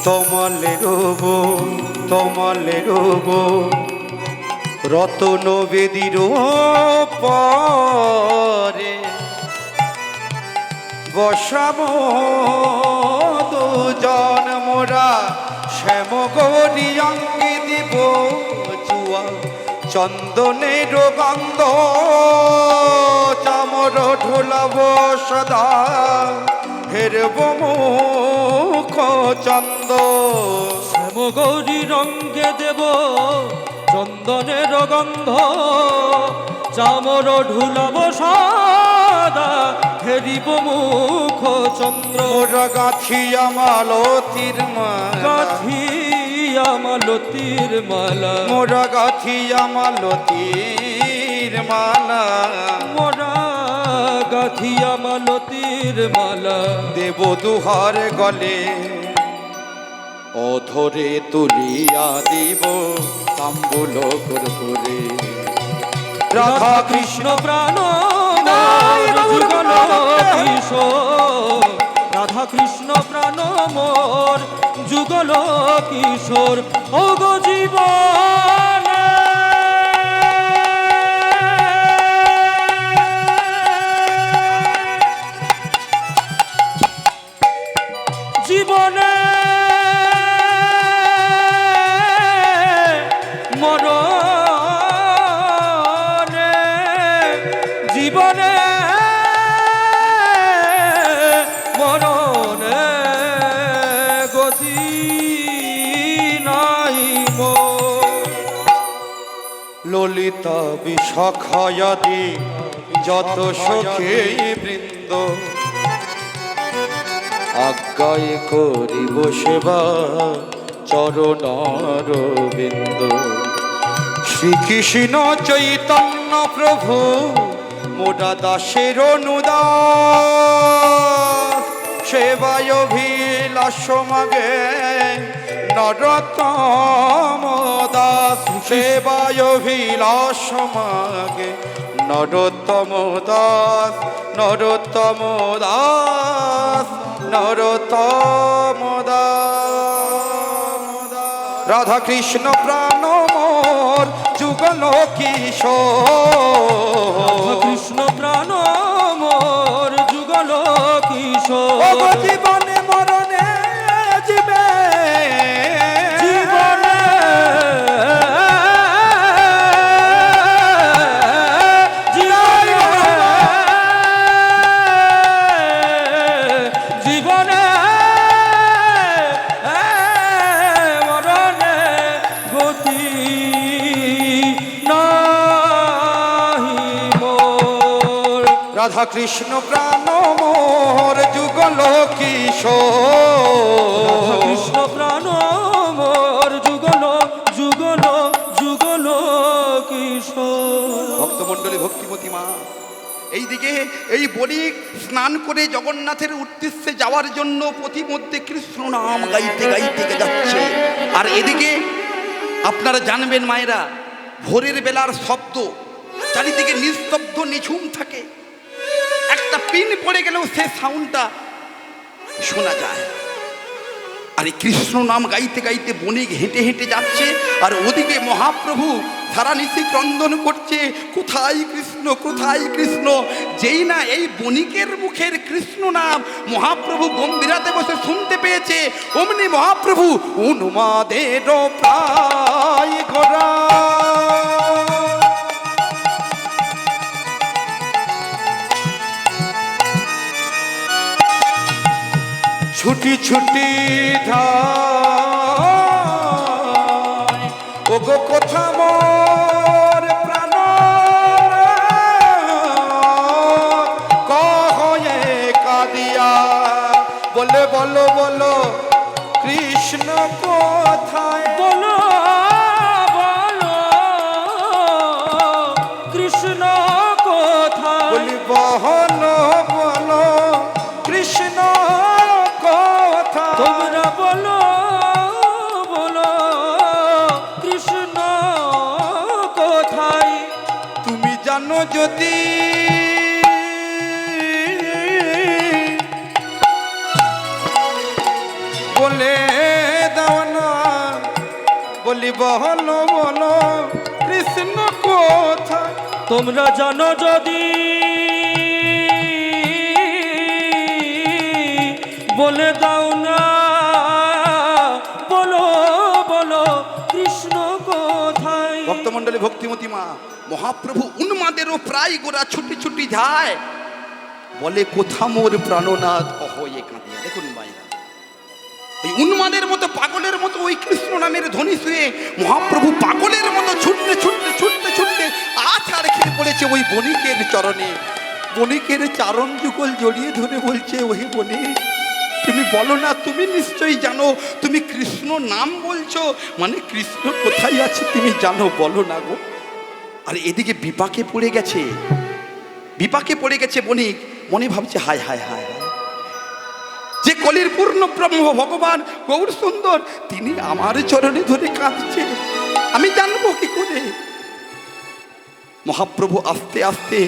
তমালে রব তমালে রব রতন বেদির পরে বসাব দুজন মোরা শ্যাম গৌরী অঙ্গে দিব চুয়া চন্দনের গন্ধ চামর ঢোলাব সদা হেরব মুখ চন্দ শ্যাম গৌরী রঙ্গে দেব চন্দনের গন্ধ চামর ঢুলাব সদা হেরিব মুখ চন্দ্র মোরা গাছিয়া মালতীর মালা গাথিয়া মালতীর মালা মোরা গাছিয়া মালতীর মালা মোরা গাথিয়া মালতীর মালা দেব দুহার গলে অধরে তুলিয়া দিব তাম্বুল করে রাধা কৃষ্ণ প্রাণ যুগল কিশোর রাধা কৃষ্ণ প্রাণ মোর যুগল কিশোর ও গো জীবন জীবনে মরণে জীবনে মরণে গতি নাই মোর ললিতা বিশাখায়াদি যত সখী বৃন্দ আজ্ঞায় করিব সেবা চরণারবিন্দ শ্রীকৃষ্ণ চৈতন্য প্রভু মোরা দাসের অনুদাস সেবায় অভিলাষ মাগে নরোত্তম দাস সেবায় অভিলাষ মাগে নরোত্তম দাস নরোত্তম দাস নরোত্তম দাস রাধা কৃষ্ণ প্রাণ মোর যুগল কিশোর কৃষ্ণ প্রাণ মোর যুগল কিশোর জীবনে মরণে জীবে জীবনে জীবনে মরণে গতি নাহি মোর রাধা কৃষ্ণ প্রাণ মোর যুগল কিশোর কৃষ্ণ প্রাণ মোর যুগল যুগল যুগল কিশোর ভক্তমণ্ডলী ভক্তিমতী মা এইদিকে এই বণিক স্নান করে জগন্নাথের উদ্দেশ্যে যাওয়ার জন্য পথিমধ্যে কৃষ্ণ নাম গাইতে গাইতে যাচ্ছে। আর এদিকে আপনারা জানবেন মায়েরা, ভোরের বেলার শব্দ চারিদিকে নিস্তব্ধ নিঝুম থাকে, একটা পিন পড়ে গেলেও সে সাউন্ডটা শোনা যায়। আর এই কৃষ্ণ নাম গাইতে গাইতে বণিক হেঁটে হেঁটে যাচ্ছে, আর ওদিকে মহাপ্রভু সারা নিশি ক্রন্দন করছে, কোথায় কৃষ্ণ কোথায় কৃষ্ণ। যেই না এই বণিকের মুখের কৃষ্ণ নাম মহাপ্রভু গম্ভীরাতে বসে শুনতে পেয়েছে, অমনি মহাপ্রভু উন্মাদের প্রায় ঘোরা ছুটি ছুটি ধায় ও গো কোথা মোর প্রাণ কহে কাঁদিয়া বলে বলো বলো কৃষ্ণ কোথায় বলো বলো কৃষ্ণ কোথায় বলি বহলো বলো কৃষ্ণ তোমরা বলো বলো কৃষ্ণ কোথায়। তুমি জানো যদি বলে বলি বলো বলো কৃষ্ণ কোথায়? তোমরা জানো যদি বলে দাও না, বলো বলো কৃষ্ণ কোথায়? ভক্তমণ্ডলী, ভক্তিমতী মা, মহাপ্রভু উন্মাদেরও প্রায় গোড়া ছুটি ছুটি যায়, বলে কোথা মোর প্রাণনাথ কহ এ কাঁদিয়া। দেখুন ভাইরা, ওই উন্মাদের মতো পাগলের মতো ওই কৃষ্ণ নামের ধ্বনি শুয়ে মহাপ্রভু পাগলের মতো ছুটতে ছুটতে ছুটতে ছুটতে আছাড় খেয়ে পড়েছে ওই বণিকের চরণে। বণিকের চারণ যুগল জড়িয়ে ধরে বলছে, ওহে বণিক, তুমি বলো না, তুমি নিশ্চয়ই জানো, তুমি কৃষ্ণ নাম বলছো, মানে কৃষ্ণ কোথায় আছে তুমি জানো, বলো না গো। আর এদিকে বিপাকে পড়ে গেছে, বিপাকে পড়ে গেছে বণিক, মনে ভাবছে হায় হায় হায় হায়, যে কলির পূর্ণ ব্রহ্ম ভগবান গৌর সুন্দর, তিনি আমার চরণে ধরে কাঁদছে, আমি জানবো কি করে? মহাপ্রভু আস্তে আস্তে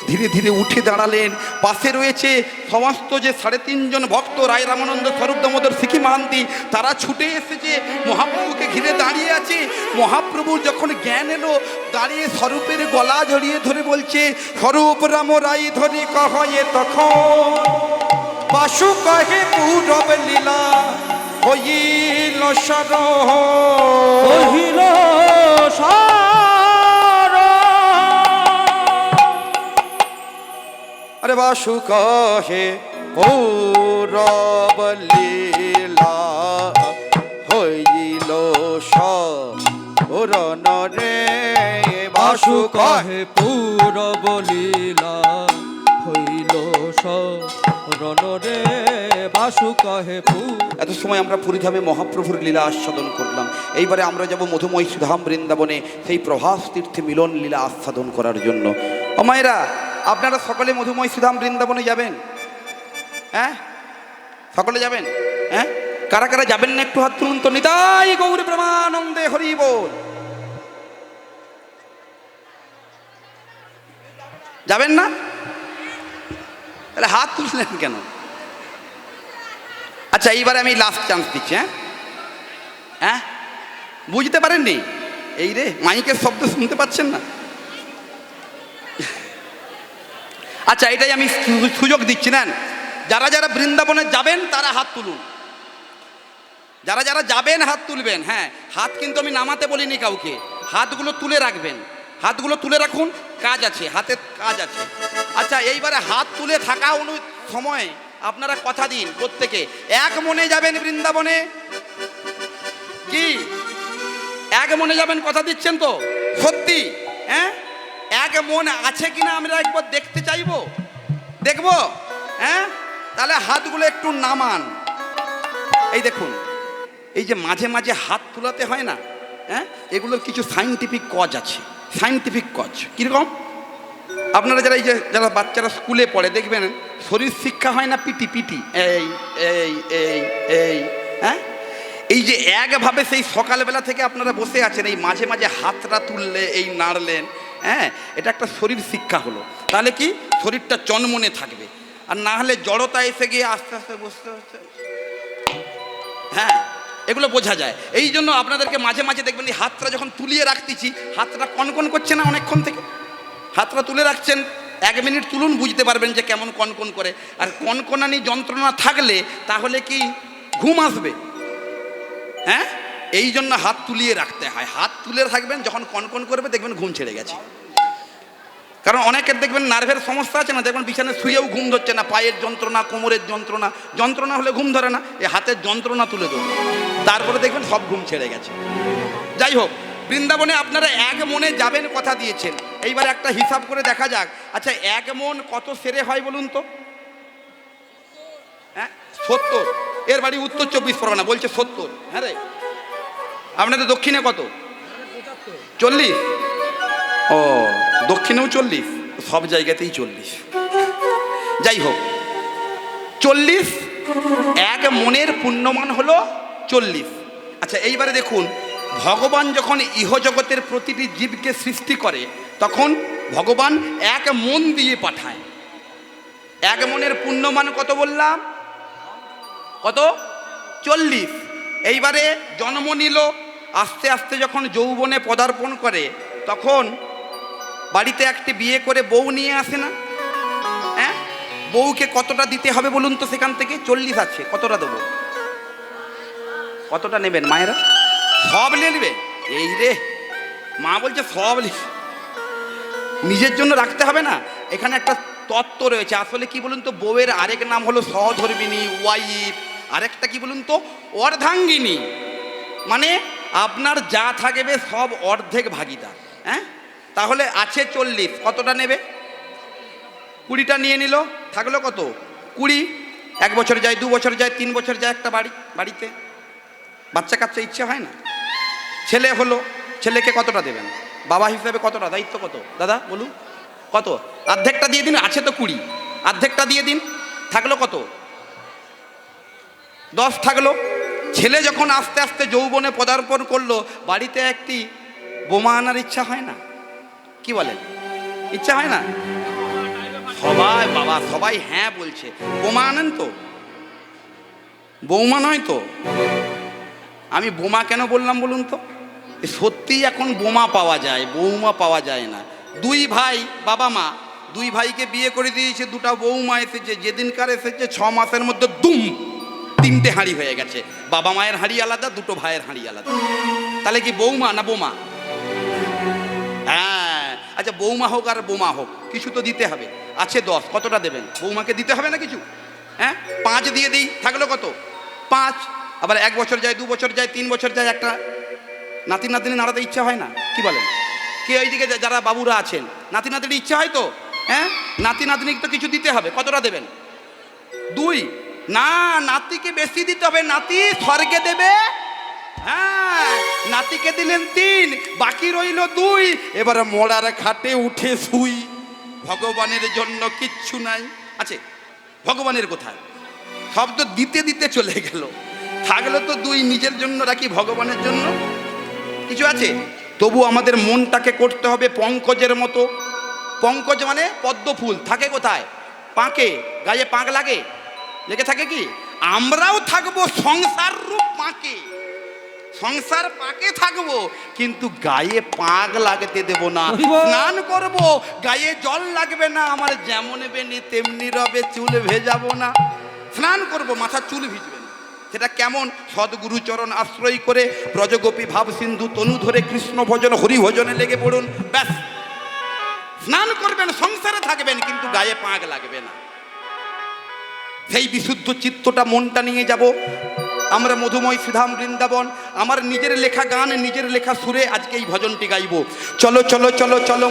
ধীরে ধীরে উঠে দাঁড়ালেন। পাশে রয়েছে সমস্ত যে 3.5 জন ভক্ত, রায় রামানন্দ, স্বরূপ দামোদর, সিকি মাহান্তি, তারা ছুটে এসেছে, মহাপ্রভুকে ঘিরে দাঁড়িয়ে আছে। মহাপ্রভু যখন জ্ঞান এলো, দাঁড়িয়ে স্বরূপের গলা জড়িয়ে ধরে বলছে, স্বরূপ রাম রাই ধরি কহে তখন বাসু কহে পূরব লীলা হইল সর, কহিল সার, আরে বাসু কহে পূরব লীলা হইল সরণ রে, বাসু বাসু কহে কহে পূরব লীলা হইল শরণ রে, বাসু কহে এত সময় আমরা পুরীধামে মহাপ্রভুর লীলা আস্বাদন করলাম। এইবারে আমরা যাব মধুময় সুধাম বৃন্দাবনে, সেই প্রভাস তীর্থে মিলন লীলা আস্বাদন করার জন্য। ও মায়েরা, আপনারা সকলে মধুময় সুধাম বৃন্দাবনে যাবেন? হ্যাঁ, সকলে যাবেন? হ্যাঁ, কারা কারা যাবেন না একটু হাত তুলুন তো। নিতাই গৌর প্রেমানন্দে হরি বল। যাবেন না? তাহলে হাত তুললেন কেন? আচ্ছা, এইবারে আমি লাস্ট চান্স দিচ্ছি। হ্যাঁ হ্যাঁ, বুঝতে পারেননি? এই রে, মাইকের শব্দ শুনতে পাচ্ছেন না? আচ্ছা, এটাই আমি সুযোগ দিচ্ছি। নেন, যারা যারা বৃন্দাবনে যাবেন তারা হাত তুলুন। যারা যারা যাবেন হাত তুলবেন। হ্যাঁ, হাত কিন্তু আমি নামাতে বলিনি কাউকে, হাতগুলো তুলে রাখবেন, হাতগুলো তুলে রাখুন, কাজ আছে, হাতে কাজ আছে। আচ্ছা, এইবারে হাত তুলে থাকা সময় আপনারা কথা দিন প্রত্যেকে, এক মনে যাবেন বৃন্দাবনে। কি এক মনে যাবেন? কথা দিচ্ছেন তো সত্যি? হ্যাঁ, এক মন আছে কিনা আমরা একবার দেখতে চাইবো, দেখবো। হ্যাঁ, তাহলে হাতগুলো একটু নামান। এই দেখুন, এই যে মাঝে মাঝে হাত তুলাতে হয় না, হ্যাঁ, এগুলোর কিছু সাইন্টিফিক কজ আছে। সাইন্টিফিক কজ কীরকম? আপনারা যারা এই যে যারা বাচ্চারা স্কুলে পড়ে দেখবেন, শরীর শিক্ষা হয় না, পিটি পিটি, এই এই এই এই, হ্যাঁ, এই যে একভাবে সেই সকালবেলা থেকে আপনারা বসে আছেন, এই মাঝে মাঝে হাতটা তুললে, এই নাড়লেন, হ্যাঁ, এটা একটা শরীর শিক্ষা হলো। তাহলে কি শরীরটা চনমনে থাকবে, আর না হলে জড়তা এসে গিয়ে আস্তে আস্তে বসতে হচ্ছে। হ্যাঁ, এগুলো বোঝা যায়। এই জন্য আপনাদেরকে মাঝে মাঝে দেখবেন এই হাতটা যখন তুলিয়ে রাখতেছি, হাতটা কনকন করছে না অনেকক্ষণ থেকে? হাতটা তুলে রাখছেন, 1 মিনিট তুলুন, বুঝতে পারবেন যে কেমন কনকন করে। আর কনকনানি যন্ত্রণা থাকলে তাহলে কি ঘুম আসবে? হ্যাঁ, এই জন্য হাত তুলিয়ে রাখতে হয়। হাত তুলে থাকবেন, যখন কনকন করবে দেখবেন ঘুম ছেড়ে গেছে। কারণ অনেকের দেখবেন নার্ভের সমস্যা আছে না, দেখবেন বিছানায় শুয়েও ঘুম ধরছে না, পায়ের যন্ত্রণা, কোমরের যন্ত্রণা, যন্ত্রণা হলে ঘুম ধরে না, এই হাতের যন্ত্রণা তুলে দেবো, তারপরে দেখবেন সব ঘুম ছেড়ে গেছে। যাই হোক, বৃন্দাবনে আপনারা এক মনে যাবেন, কথা দিয়েছেন। এইবার একটা হিসাব করে দেখা যাক। আচ্ছা, 1 মন কত সেরে হয় বলুন তো? হ্যাঁ, 70। এর বাড়ি উত্তর 24 পরগনা, বলছে 70। হ্যাঁ রে, আপনাদের দক্ষিণে কত? 40। ও, দক্ষিণেও 40, সব জায়গাতেই 40। যাই হোক, 40 1 মনের পুণ্যমান হলো 40। আচ্ছা, এইবারে দেখুন, ভগবান যখন ইহজগতের প্রতিটি জীবকে সৃষ্টি করে, তখন ভগবান 1 মন দিয়ে পাঠায়। 1 মনের পুণ্যমান কত বললাম? কত? 40। এইবারে জন্ম নিল, আস্তে আস্তে যখন যৌবনে পদার্পণ করে তখন বাড়িতে একটি বিয়ে করে বউ নিয়ে আসে না? হ্যাঁ, বউকে কতটা দিতে হবে বলুন তো? সেখান থেকে 40 আছে, কতটা দেবো? কতটা নেবেন মায়েরা? সব নিয়ে নেবে? এই রে, মা বলছে সব নিজের জন্য রাখতে হবে না। এখানে একটা তত্ত্ব রয়েছে। আসলে কি বলুন তো, বউয়ের আরেক নাম হলো সহধর্মিণী, ওয়াইফ। আরেকটা কি বলুন তো, অর্ধাঙ্গিনী। মানে আপনার যা থাকবে সব অর্ধেক ভাগিদার। হ্যাঁ, তাহলে আছে 40, কতটা নেবে? 20টা নিয়ে নিল, থাকলো কত? 20। 1 বছর যায়, 2 বছর যায়, 3 বছর যায়, একটা বাড়িতে বাচ্চা কাচ্চা ইচ্ছে হয় না? ছেলে হলো, ছেলেকে কতটা দেবেন? বাবা হিসাবে কতটা দায়িত্ব? কত দাদা বলুন? কত? অর্ধেকটা দিয়ে দিন, আছে তো 20, অর্ধেকটা দিয়ে দিন, থাকলো কত? 10 থাকলো। ছেলে যখন আস্তে আস্তে যৌবনে পদার্পণ করলো, বাড়িতে একটি বোমা আনার ইচ্ছা হয় না? কি বলেন, ইচ্ছা হয় না? সবাই বাবা, সবাই হ্যাঁ বলছে। বোমা আনেন তো? বৌমা নয় তো? আমি বোমা কেন বললাম বলুন তো? সত্যিই এখন বোমা পাওয়া যায়, বৌমা পাওয়া যায় না। 2 ভাই, বাবা মা 2 ভাইকে বিয়ে করে দিয়েছে, 2টা বৌমা এসেছে। যেদিনকার এসেছে 6 মাসের মধ্যে দুম 3টে হাঁড়ি হয়ে গেছে। বাবা মায়ের হাঁড়ি আলাদা, 2টো ভাইয়ের হাঁড়ি আলাদা। তাহলে কি বৌমা না বোমা? হ্যাঁ, আচ্ছা বৌমা হোক আর বোমা হোক, কিছু তো দিতে হবে। আছে 10, কতটা দেবেন? বৌমাকে দিতে হবে না কিছু? হ্যাঁ, 5 দিয়ে দিই, থাকলো কত? 5। আবার 1 বছর যায়, 2 বছর যায়, 3 বছর যায়, একটা নাতি নাতনি নাড়াতে ইচ্ছা হয় না? কি বলেন? কে ওইদিকে যারা বাবুরা আছেন, নাতি নাতনির ইচ্ছা হয় তো? হ্যাঁ, নাতি নাতনিকে তো কিছু দিতে হবে। কতটা দেবেন? 2 না, নাতিকে বেশি দিতে হবে। নাতি স্বর্গে দেবে। হ্যাঁ, নাতিকে দিলেন 3, বাকি রইল 2। এবারে মোড়ার খাটে উঠে শুই, ভগবানের জন্য কিচ্ছু নাই। আছে ভগবানের কোথায়? সব তো দিতে দিতে চলে গেল, থাকলো তো 2। নিজের জন্য রাখি, ভগবানের জন্য কিছু আছে? তবু আমাদের মনটাকে করতে হবে পঙ্কজের মতো। পঙ্কজ মানে পদ্ম ফুল, থাকে কোথায়? পাকে। গায়ে পাক লাগে, লেগে থাকে কি? আমরাও থাকবো সংসার রূপ পাকে, সংসার পাকে থাকবো, কিন্তু গায়ে পাক লাগতে দেব না। স্নান করব, গায়ে জল লাগবে না। আমার যেমন বেনি তেমনি রবে, চুল ভেজাবো না। স্নান করব, মাথা চুল ভিজবে না। সেটা কেমন? সদ্গুরু চরণ আশ্রয় করে ব্রজগোপী ভাব সিন্ধু তনু ধরে কৃষ্ণ ভজন হরি ভজনে লেগে পড়ুন, ব্যাস। স্নান করবেন, সংসারে থাকবেন, কিন্তু গায়ে পাক লাগবে না। সেই বিশুদ্ধ চিত্তটা, মনটা নিয়ে যাব আমরা মধুময় শ্রীধাম বৃন্দাবন। আমার নিজের লেখা গান, নিজের লেখা সুরে আজকে এই ভজনটি গাইব। চলো চলো চলো চলো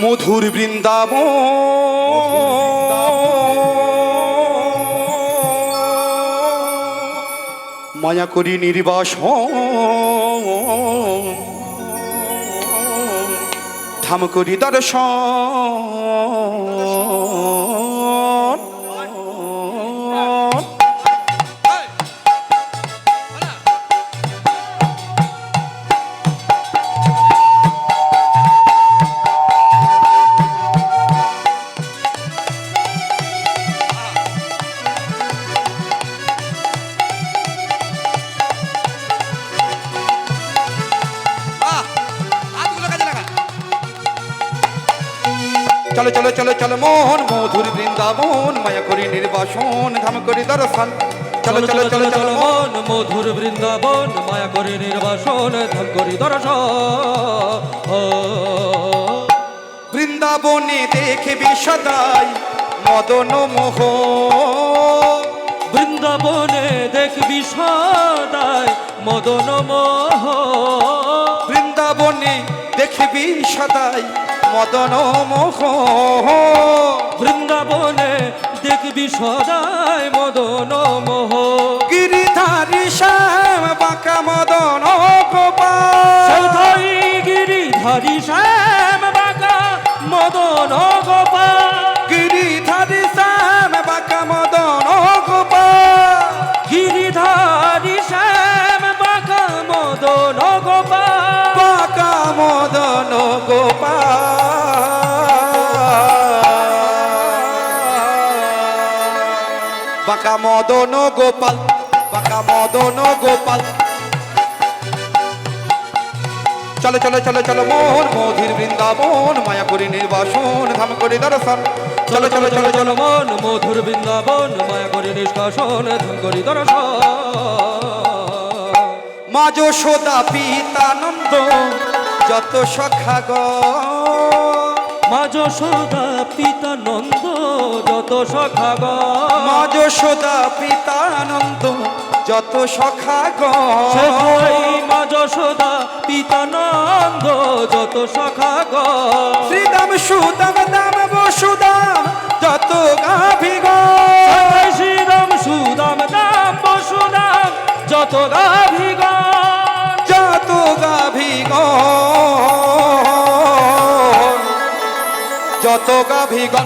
মধুর বৃন্দাবন, মায়া করি নির্বাসন, ধাম করি দর্শন। চলো চলো চলো চলো মোহন মধুর বৃন্দাবন, মায়া করি নির্বাসন, ধাম করি দর্শন। চলো চলো চলো চলো মন মধুর বৃন্দাবন, মায়া করি নির্বাসন, ধাম করি দর্শন। বৃন্দাবনে দেখবি সদাই মদন মোহ, বৃন্দাবনে দেখবি সদাই মদন মোহ, বৃন্দাবনে দেখবি সদাই মদন মোহ, বৃন্দাবনে দেখবি সদাই মদন মোহ। গিরিধারী শ্যাম বাঁকা মদন গোপাল, সদাই গিরিধারী শ্যাম বাঁকা মদন গোপাল, গিরিধারী শ্যাম বাঁকা মদন গোপাল, গিরিধারী শ্যাম বাঁকা মদন গোপাল, বাঁকা মদন গোপাল। বাঁকা বাঁকা মদন গোপাল, বাঁকা মদন গোপাল। চলো চলো চলো চলো মোহন মধুর বৃন্দাবন, মায়া করি নির্বাসন ধাম করি দর্শন। চলো চলো চলো চলো মন মধুর বৃন্দাবন, মায়া করি নিষ্কাশন ধাম করি দর্শন। মা যশোদা পিতানন্দ যত সখা গ, মা যশোদা পিতা নন্দ যত সখা গ, মা যশোদা পিতানন্দ যত সখা গ, সবাই মা যশোদা পিতা নন্দ যত সখা গ, শ্রীদাম সুদাম দাম বসুদাম যত গাভী গ, সবাই শ্রীরাম সুদাম দাম বসুদাম যত গাভী গ, যত গাভী গ, যত গাভী গ।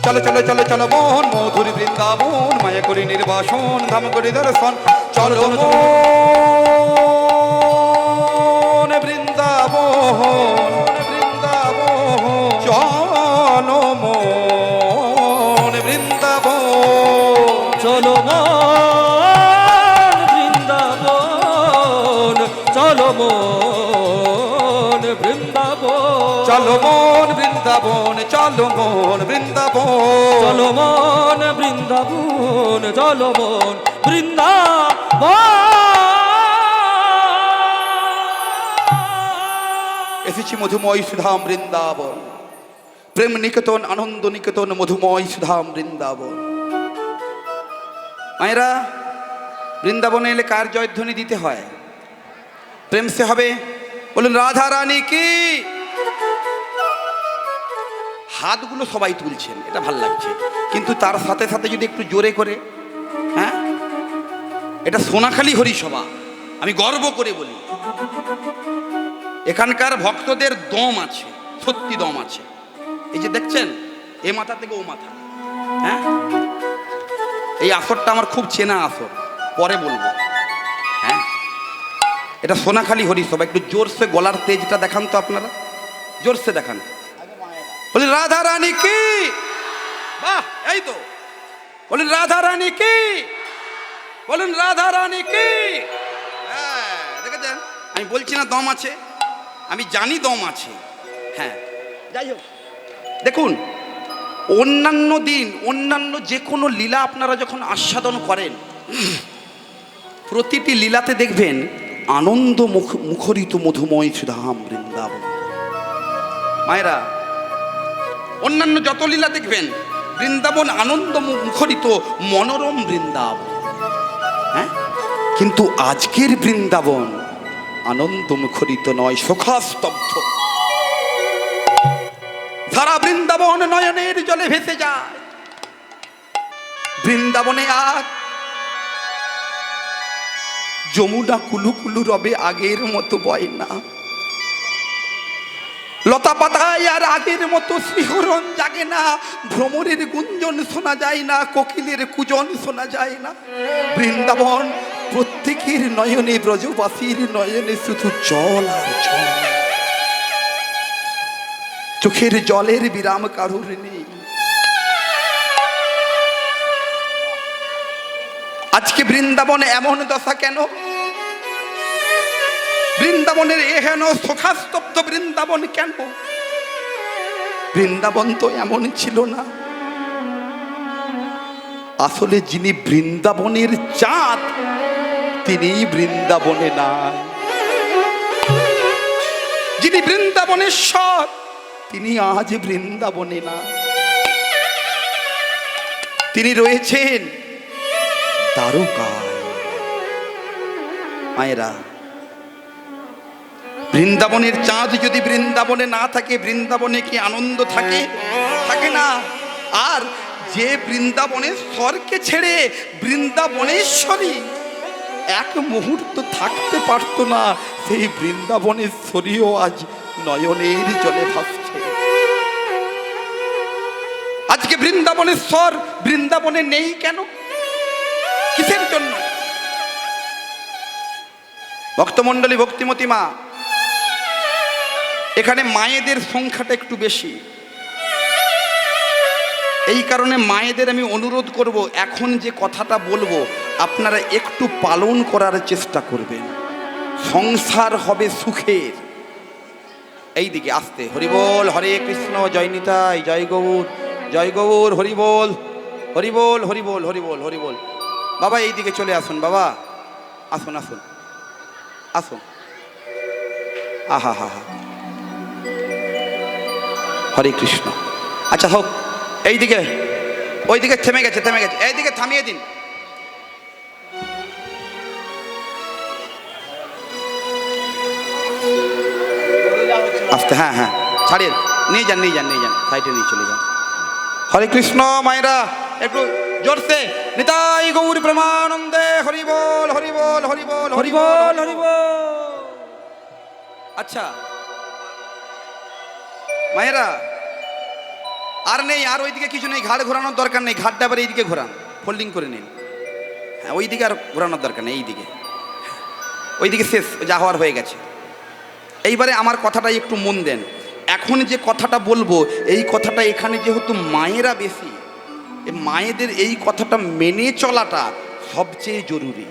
চলো চলো চলো চলো মোহন মধুর বৃন্দাবন, মায়া করি নির্বাসন ধাম করি দর্শন। চলো মোহন বৃন্দাবন, বৃন্দাবন চলো মোহন বৃন্দাবন। চলো মন বৃন্দাবন, চলো মন বৃন্দাবন, চলো মন বৃন্দাবন, চলো মন বৃন্দাবন। চলো মন বৃন্দাবন, চলো মন বৃন্দাবন। এসেছি মধুময় সুধাম বৃন্দাবন, প্রেম নিকেতন আনন্দ নিকেতন মধুময় সুধাম বৃন্দাবন। মায়েরা, বৃন্দাবনে এলে কার জয়ধ্বনি দিতে হয়? প্রেম সে হবে, বলুন রাধা রানী কি। হাতগুলো সবাই তুলছেন, এটা ভাল লাগছে, কিন্তু তার সাথে সাথে যদি একটু জোরে করে, হ্যাঁ, এটা সোনাখালী হরিসভা, আমি গর্ব করে বলি এখানকার ভক্তদের দম আছে, সত্যি দম আছে। এই যে দেখছেন, এ মাথা থেকে ও মাথা, হ্যাঁ, এই আসরটা আমার খুব চেনা আসর, পরে বলবো। হ্যাঁ, এটা সোনাখালী হরিসভা। একটু জোরসে গলার তেজটা দেখান তো আপনারা, জোরসে দেখান। বলি রাধা রানী কি, বাহ, এই তো বলুন রাধা রানী কি, বলুন রাধা রানী কি। হ্যাঁ, দেখেছেন, আমি বলছি না দম আছে, আমি জানি দম আছে। হ্যাঁ, যাই হোক, দেখুন অন্যান্য দিন অন্যান্য যে কোনো লীলা আপনারা যখন আস্বাদন করেন, প্রতিটি লীলাতে দেখবেন আনন্দ মুখরিত মধুময় সুধাম বৃন্দাবন। মায়েরা, অন্যান্য যত লীলা দেখবেন বৃন্দাবন আনন্দ মুখরিত মনোরম বৃন্দাবন, হ্যাঁ, কিন্তু আজকের বৃন্দাবন আনন্দ মুখরিত নয়, শোকাস্তব্ধ। সারা বৃন্দাবন নয়নের জলে ভেসে যায়। বৃন্দাবনে আর যমুনা কুলু কুলু রবে আগের মতো বয় না, লতা পাতায় আর আগের মতো শিহরণ জাগে না, ভ্রমরের গুঞ্জন শোনা যায় না, কোকিলের কুজন শোনা যায় না। বৃন্দাবন প্রত্যেকের নয়নে, ব্রজবাসীর নয়নে শুধু জল আর জল, চোখের জলের বিরাম কারুর নেই। আজকে বৃন্দাবনে এমন দশা কেন? বৃন্দাবনের এহেন শোকাস্তব্ধ বৃন্দাবন কেন? বৃন্দাবন তো এমন ছিল না। আসলে যিনি বৃন্দাবনের চাঁদ, তিনি বৃন্দাবনে নাই। যিনি বৃন্দাবনের স্বর, তিনি আজ বৃন্দাবনে না। তিনি রয়েছেন দ্বারকায়। মায়েরা, বৃন্দাবনের চাঁদ যদি বৃন্দাবনে না থাকে, বৃন্দাবনে কি আনন্দ থাকে? থাকে না। আর যে বৃন্দাবনের স্বরকে ছেড়ে বৃন্দাবনেশ্বরী এক মুহূর্ত থাকতে পারত না, সেই বৃন্দাবনেশ্বরীও আজ নয়নের জলে ভাসছে। আজকে বৃন্দাবনেশ্বর বৃন্দাবনে নেই কেন? কিসের জন্য? ভক্তমণ্ডলী, ভক্তিমতী মা, এখানে মায়েদের সংখ্যাটা একটু বেশি। এই কারণে মায়েদের আমি অনুরোধ করব, এখন যে কথাটা বলবো আপনারা একটু পালন করার চেষ্টা করবেন, সংসার হবে সুখের। এই দিকে আসতে হরিবোল, হরে কৃষ্ণ, জয় নিতাই, জয় গৌর, জয় গৌর, হরিবোল হরিবোল হরিবোল হরিবোল হরিবোল। বাবা এই দিকে চলে আসুন, বাবা আসুন আসুন আসুন। আহা হা হা, হরে কৃষ্ণ। আচ্ছা হোক, এই দিকে, ওই দিকে থেমে গেছে, থেমে গেছে, এই দিকে থামিয়ে দিন। আস্তে, হ্যাঁ হ্যাঁ ছাড়িয়ে নিয়ে যান, নিয়ে যান, নিয়ে যান, সাইডে নিয়ে চলে যান। হরে কৃষ্ণ মায়েরা, একটু জোরসে নিতাই গৌর প্রেমানন্দে, হরি বল হরি বল হরি বল হরি বল হরি বল। আচ্ছা মায়েরা, আর নেই, আর ওইদিকে কিছু নেই, ঘাড় ঘোরানোর দরকার নেই, ঘাটটা আবার এইদিকে ঘোরান, ফোল্ডিং করে নিন। হ্যাঁ ওইদিকে আর ঘোরানোর দরকার নেই, এইদিকে, ওইদিকে শেষ, যা হওয়ার হয়ে গেছে। এইবারে আমার কথাটা একটু মন দেন। এখন যে কথাটা বলবো, এই কথাটা এখানে যেহেতু মায়েরা বেশি, মায়েদের এই কথাটা মেনে চলাটা সবচেয়ে জরুরি।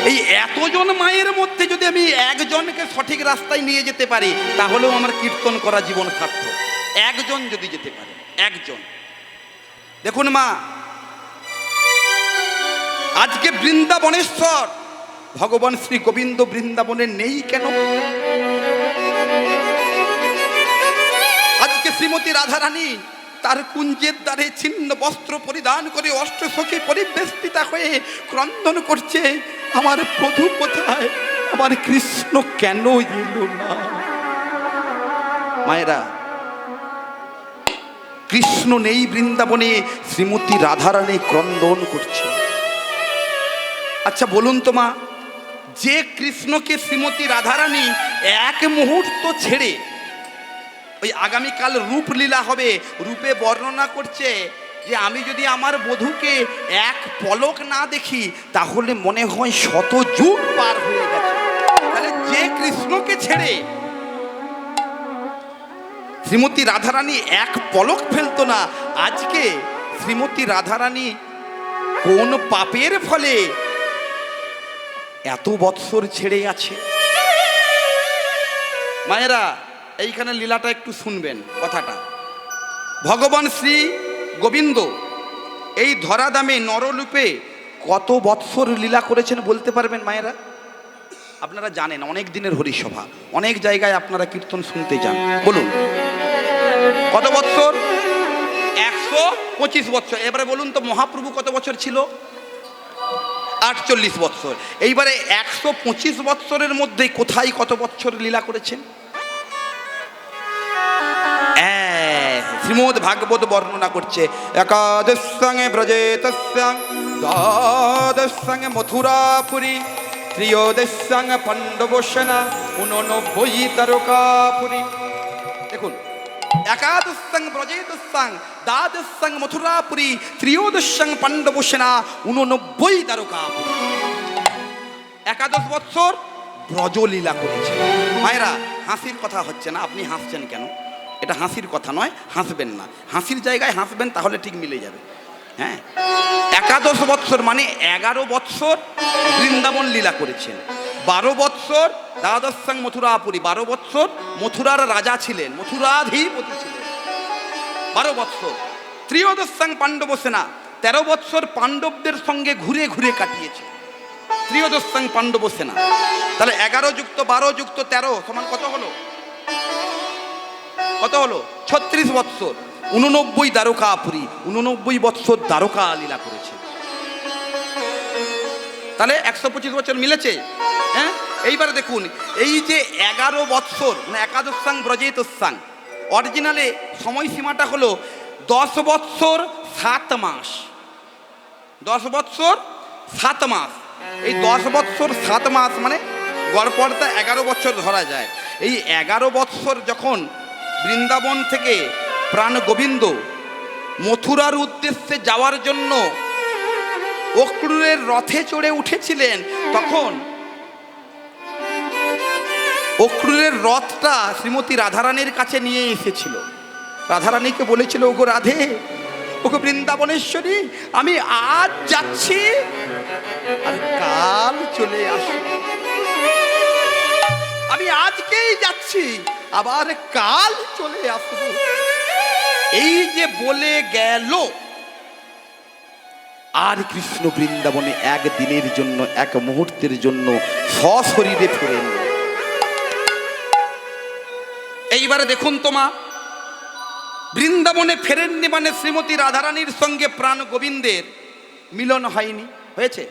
এই এতজন মায়ের মধ্যে যদি আমি একজনকে সঠিক রাস্তায় নিয়ে যেতে পারি, তাহলেও আমার কীর্তন করা জীবন সার্থক। একজন যদি যেতে পারে, একজন। দেখুন মা, আজকে বৃন্দাবনেশ্বর ভগবান শ্রী গোবিন্দ বৃন্দাবনে নেই কেন? আজকে শ্রীমতী রাধারানী তার কুঞ্জের দ্বারে ছিন্ন বস্ত্র পরিধান করে অষ্টসখী পরিবেষ্টিতা হয়ে ক্রন্দন করছে, আমার প্রভু কোথায়, আমার কৃষ্ণ কেন এলো না? মায়েরা, কৃষ্ণ নেই বৃন্দাবনে, শ্রীমতী রাধারানী ক্রন্দন করছে। আচ্ছা বলুন তো মা, যে কৃষ্ণকে শ্রীমতী রাধারানী এক মুহূর্ত ছেড়ে, ওই আগামীকাল রূপলীলা হবে, রূপে বর্ণনা করছে যে আমি যদি আমার বধূকে এক পলক না দেখি তাহলে মনে হয় শত যুগ পার হয়ে গেছে। তাহলে যে কৃষ্ণকে ছেড়ে শ্রীমতী রাধারানী এক পলক ফেলতো না, আজকে শ্রীমতী রাধারানী কোন পাপের ফলে এত বৎসর ছেড়ে আছে? মায়েরা, এইখানে লীলাটা একটু শুনবেন, কথাটা। ভগবান শ্রী গোবিন্দ এই ধরাধামে নররূপে কত বৎসর লীলা করেছেন বলতে পারবেন মায়েরা? আপনারা জানেন, অনেক দিনের হরিসভা, অনেক জায়গায় আপনারা কীর্তন শুনতে যান, বলুন কত বৎসর? 125 বৎসর। এবারে বলুন তো মহাপ্রভু কত বছর ছিল? 48 বৎসর। এইবারে 125 বৎসরের মধ্যে কোথায় কত বৎসর লীলা করেছেন? শ্রীমদ্ ভাগবত বর্ণনা করছে, একাদশ সঙ্গে ব্রজেতস্যাং, দ্বাদশ সঙ্গে মথুরাপুরী, ত্রয়োদশ সঙ্গে পাণ্ডবসেনা, 89 তারকাপুরী। দেখুন, একাদশ সঙ্গে ব্রজেতস্যাং, দ্বাদশ সঙ্গে মথুরাপুরী, ত্রয়োদশ সঙ্গে পাণ্ডবসেনা, 89 তারকাপুরী। একাদশ বৎসর ব্রজলীলা করেছে। মায়েরা, হাসির কথা হচ্ছে না, আপনি হাসছেন কেন? এটা হাসির কথা নয়, হাসবেন না, হাসির জায়গায় হাসবেন, তাহলে ঠিক মিলে যাবে। হ্যাঁ, একাদশ বৎসর মানে 11 বৎসর বৃন্দাবন লীলা করেছেন, 12 বৎসর দ্বাদশ সঙ্গ মথুরাপুরী, 12 বৎসর মথুরার রাজা ছিলেন, মথুরাধিপতি ছিলেন, 12 বৎসর। ত্রয়োদশ সঙ্গ পাণ্ডবসেনা, 13 বৎসর পাণ্ডবদের সঙ্গে ঘুরে ঘুরে কাটিয়েছে, ত্রয়োদশ সঙ্গ পাণ্ডবসেনা। তাহলে 11 যুক্ত 12 যুক্ত 13 সমান কত হলো? কত হলো? 36 বৎসর। 89 দ্বারকাপুরী, 89 বৎসর দ্বারকা লীলা করেছে। তাহলে 125 বছর মিলেছে। হ্যাঁ, এইবারে দেখুন, এই যে 11 বৎসর মানে একাদশ সঙ্গ ব্রজেতস্যাং, অরিজিনালে সময়সীমাটা হলো 10 বৎসর 7 মাস। 10 বৎসর 7 মাস। এই 10 বৎসর 7 মাস মানে গড়পড়তা 11 বছর ধরা যায়। এই 11 বৎসর যখন বৃন্দাবন থেকে প্রাণ গোবিন্দ মথুরার উদ্দেশ্যে যাওয়ার জন্য অক্রূরের রথে চড়ে উঠেছিলেন, তখন অক্রূরের রথটা শ্রীমতী রাধারানীর কাছে নিয়ে এসেছিল। রাধারানীকে বলেছিল, ওগো রাধে, ওগো বৃন্দাবনেশ্বরী, আমি আজ যাচ্ছি আর কাল চলে আসবো। আমি আজকেই যাচ্ছি, আবার কাল চলে আসবো। এই যে বলে গেল, আর কৃষ্ণ বৃন্দাবনে একদিনের জন্য, এক মুহূর্তের জন্য সশরীরে ফিরেন। এইবারে দেখুন তোমা, বৃন্দাবনে ফেরেননি মানে শ্রীমতী রাধারানীর সঙ্গে প্রাণ গোবিন্দের মিলন হয়নি, হয়েছে?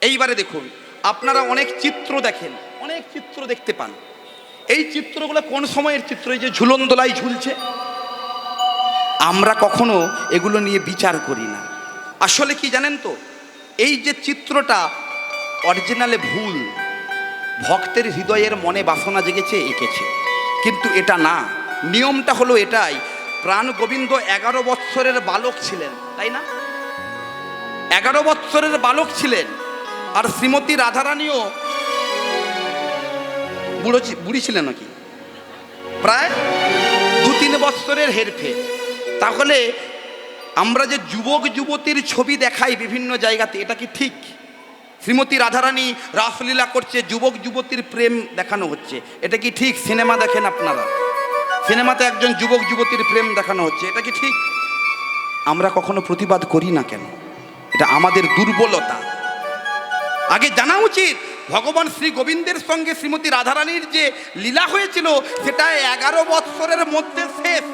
এইবারে দেখুন, আপনারা অনেক চিত্র দেখেন, অনেক চিত্র দেখতে পান। এই চিত্রগুলো কোন সময়ের চিত্র? এই যে ঝুলন দোলায় ঝুলছে, আমরা কখনো এগুলো নিয়ে বিচার করি না। আসলে কি জানেন তো, এই যে চিত্রটা অরিজিনালে ভুল, ভক্তের হৃদয়ের মনে বাসনা জেগেছে, এঁকেছে, কিন্তু এটা না। নিয়মটা হলো এটাই, প্রাণ গোবিন্দ 11 বৎসরের বালক ছিলেন, তাই না? 11 বৎসরের বালক ছিলেন, আর শ্রীমতী রাধারানীও বুড়ি ছিলেন নাকি, প্রায় 2-3 বৎসরের হেরফের। তাহলে আমরা যে যুবক যুবতীর ছবি দেখাই বিভিন্ন জায়গাতে, এটা কি ঠিক? শ্রীমতী রাধারানী রাসলীলা করছে, যুবক যুবতীর প্রেম দেখানো হচ্ছে, এটা কি ঠিক? সিনেমা দেখেন আপনারা, সিনেমাতে একজন যুবক যুবতীর প্রেম দেখানো হচ্ছে, এটা কি ঠিক? আমরা কখনো প্রতিবাদ করি না কেন? এটা আমাদের দুর্বলতা। আগে জানা উচিত, ভগবান শ্রী গোবিন্দের সঙ্গে শ্রীমতী রাধারানীর যে লীলা হয়েছিল, সেটা 11 বৎসরের মধ্যে শেষ।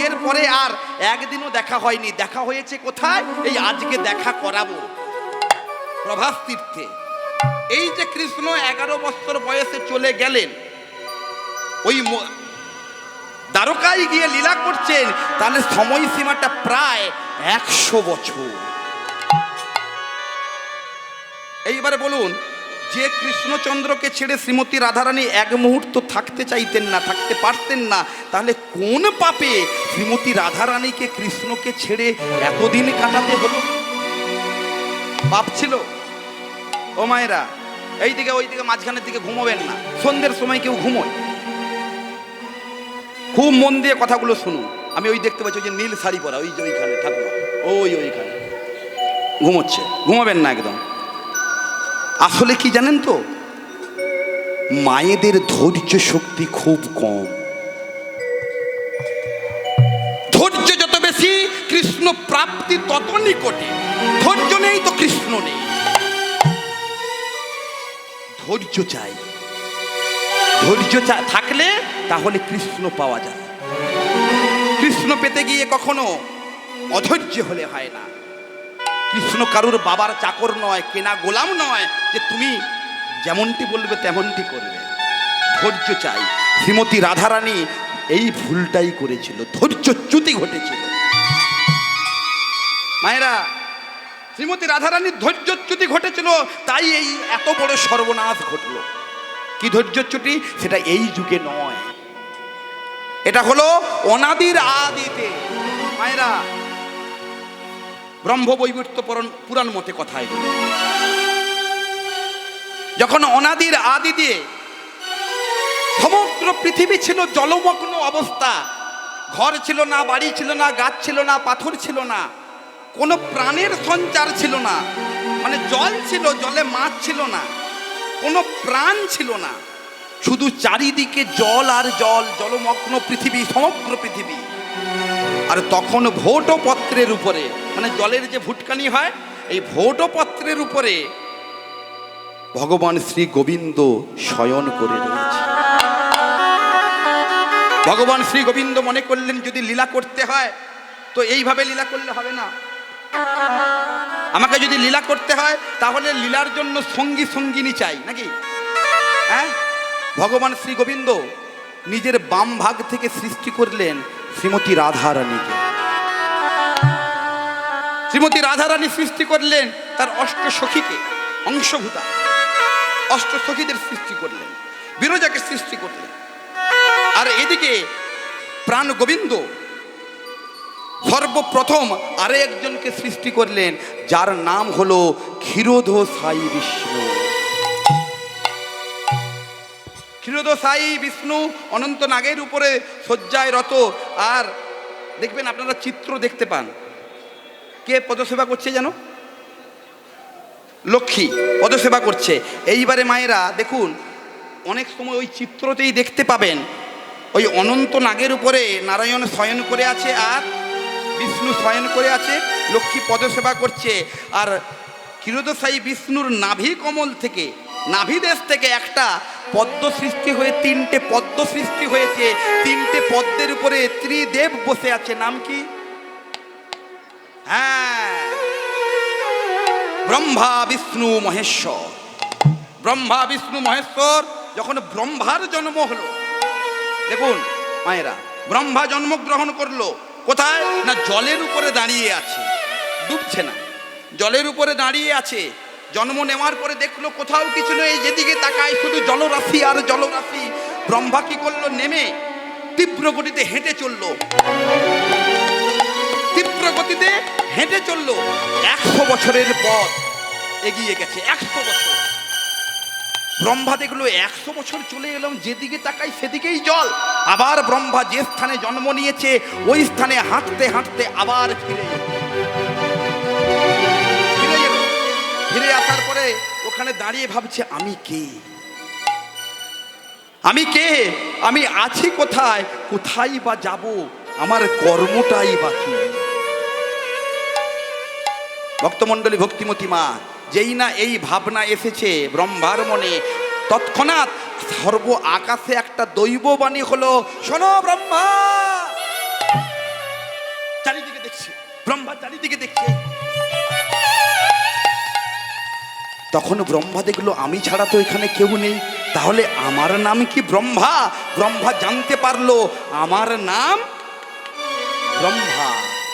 এরপরে আর একদিনও দেখা হয়নি। দেখা হয়েছে কোথায়? এই আজকে দেখা করাবো প্রভাস তীর্থে। এই যে কৃষ্ণ 11 বৎসর বয়সে চলে গেলেন, ওই দ্বারকায় গিয়ে লীলা করছেন, তাহলে সময়সীমাটা প্রায় 100 বছর। এইবারে বলুন, যে কৃষ্ণচন্দ্রকে ছেড়ে শ্রীমতী রাধারানী এক মুহূর্ত থাকতে চাইতেন না, থাকতে পারতেন না, তাহলে কোন পাপে শ্রীমতী রাধারানীকে কৃষ্ণকে ছেড়ে এতদিন কাটাতে হলো? পাপ ছিল? ও মায়েরা, এইদিকে ওইদিকে মাঝখানের দিকে ঘুমোবেন না, সন্ধ্যের সময় কেউ ঘুমোয়? খুব মন দিয়ে কথাগুলো শুনুন। আমি ওই দেখতে পাচ্ছি, ওই যে নীল শাড়ি পরা, ওই যে ওইখানে ঠাকুর, ওইখানে ঘুমোচ্ছে, ঘুমাবেন না একদম। আসলে কি জানেন তো, মায়েদের ধৈর্য শক্তি খুব কম। ধৈর্য যত বেশি, কৃষ্ণ প্রাপ্তি তত নিকটে। ধৈর্য নেই তো কৃষ্ণ নেই। ধৈর্য চাই, ধৈর্য থাকলে তাহলে কৃষ্ণ পাওয়া যায়। কৃষ্ণ পেতে গিয়ে কখনো অধৈর্য হলে হয় না। কৃষ্ণ কারুর বাবার চাকর নয়, কেনা গোলাম নয় যে তুমি যেমনটি বলবে তেমনটি করবে। ধৈর্য চাই। শ্রীমতী রাধারানী এই ভুলটাই করেছিল, ধৈর্যচ্যুতি ঘটেছিল। মায়েরা, শ্রীমতী রাধারানীর ধৈর্যচ্যুতি ঘটেছিল, তাই এই এত বড় সর্বনাশ ঘটল। কি ধৈর্যচ্যুতি? সেটা এই যুগে নয়, এটা হলো অনাদির আদিতে। মায়েরা, ব্রহ্মবৈবর্ত পুরাণ মতে কথা এগুলো। যখন অনাদির আদিতে সমগ্র পৃথিবী ছিল জলমগ্ন অবস্থা, ঘর ছিল না, বাড়ি ছিল না, গাছ ছিল না, পাথর ছিল না, কোনো প্রাণের সঞ্চার ছিল না। মানে জল ছিল, জলে মাছ ছিল না, কোনো প্রাণ ছিল না, শুধু চারিদিকে জল আর জল, জলমগ্ন পৃথিবী, সমগ্র পৃথিবী। আর তখন ভৌটপত্রের উপরে, মানে জলের যে ভুটকানি হয়, এই ভৌটপত্রের উপরে ভগবান শ্রী গোবিন্দ শয়ন করে রয়েছে। ভগবান শ্রী গোবিন্দ মনে করলেন, যদি লীলা করতে হয় তো এইভাবে লীলা করলে হবে না। আমাকে যদি লীলা করতে হয় তাহলে লীলার জন্য সঙ্গী সঙ্গিনী চাই নাকি? হ্যাঁ, ভগবান শ্রী গোবিন্দ নিজের বাম ভাগ থেকে সৃষ্টি করলেন শ্রীমতী রাধারানীকে। শ্রীমতী রাধারানী সৃষ্টি করলেন তার অষ্ট সখীকে, অংশভূতা অষ্ট সখীদের সৃষ্টি করলেন, বিরজাকে সৃষ্টি করলেন। আর এদিকে প্রাণ গোবিন্দ সর্বপ্রথম আরে একজনকে সৃষ্টি করলেন, যার নাম হলো ক্ষীরোদ সাই বিষ্ণু। ক্ষীরোদশায়ী বিষ্ণু অনন্ত নাগের উপরে শয্যায় রত। আর দেখবেন আপনারা চিত্র দেখতে পান, কে পদসেবা করছে যেন? লক্ষ্মী পদসেবা করছে। এইবারে মায়েরা দেখুন, অনেক সময় ওই চিত্রতেই দেখতে পাবেন ওই অনন্ত নাগের উপরে নারায়ণ শয়ন করে আছে আর বিষ্ণু শয়ন করে আছে, লক্ষ্মী পদসেবা করছে। আর ক্ষীরোদশায়ী বিষ্ণুর নাভি কমল থেকে, নাভিদেশ থেকে একটা পদ্ম সৃষ্টি হয়ে তিনটে পদ্ম সৃষ্টি হয়েছে। তিনটে পদ্মের উপরে ত্রিদেব বসে আছে। নাম কি? হ্যাঁ, ব্রহ্মা বিষ্ণু মহেশ্বর। ব্রহ্মা বিষ্ণু মহেশ্বর যখন ব্রহ্মার জন্ম হলো, দেখুন মায়েরা, ব্রহ্মা জন্মগ্রহণ করলো কোথায়? না জলের উপরে দাঁড়িয়ে আছে, ডুবছে না, জলের উপরে দাঁড়িয়ে আছে। জন্ম নেওয়ার পরে দেখলো কোথাও কিছু নেই, যেদিকে তাকায় শুধু জলরাশি আর জলরাশি। ব্রহ্মা কি করলো? নেমে তীব্র গতিতে হেঁটে চললো, তীব্র গতিতে হেঁটে চললো। 100 বছরের পথ এগিয়ে গেছে, 100 বছর। ব্রহ্মা দেখলো 100 বছর চলে এলাম, যেদিকে তাকাই সেদিকেই জল। আবার ব্রহ্মা যে স্থানে জন্ম নিয়েছে ওই স্থানে হাঁটতে হাঁটতে আবার ফিরে এলো। ফিরে আসার পরে ওখানে দাঁড়িয়ে ভাবছে, আমি কে? আমি কে? আমি আছি কোথায়? কোথায় বা যাব? আমার কর্মটাই বা কি? ভক্তমণ্ডলী, ভক্তিমতী মা, যেই না এই ভাবনা এসেছে ব্রহ্মার মনে, তৎক্ষণাৎ সর্ব আকাশে একটা দৈববাণী হলো, শোনো ব্রহ্মা। চারিদিকে দেখছে ব্রহ্মা, চারিদিকে দেখছে। তখন ব্রহ্মা দেখলো আমি ছাড়া তো এখানে কেউ নেই, তাহলে আমার নাম কি ব্রহ্মা? ব্রহ্মা জানতে পারলো আমার নাম ব্রহ্মা,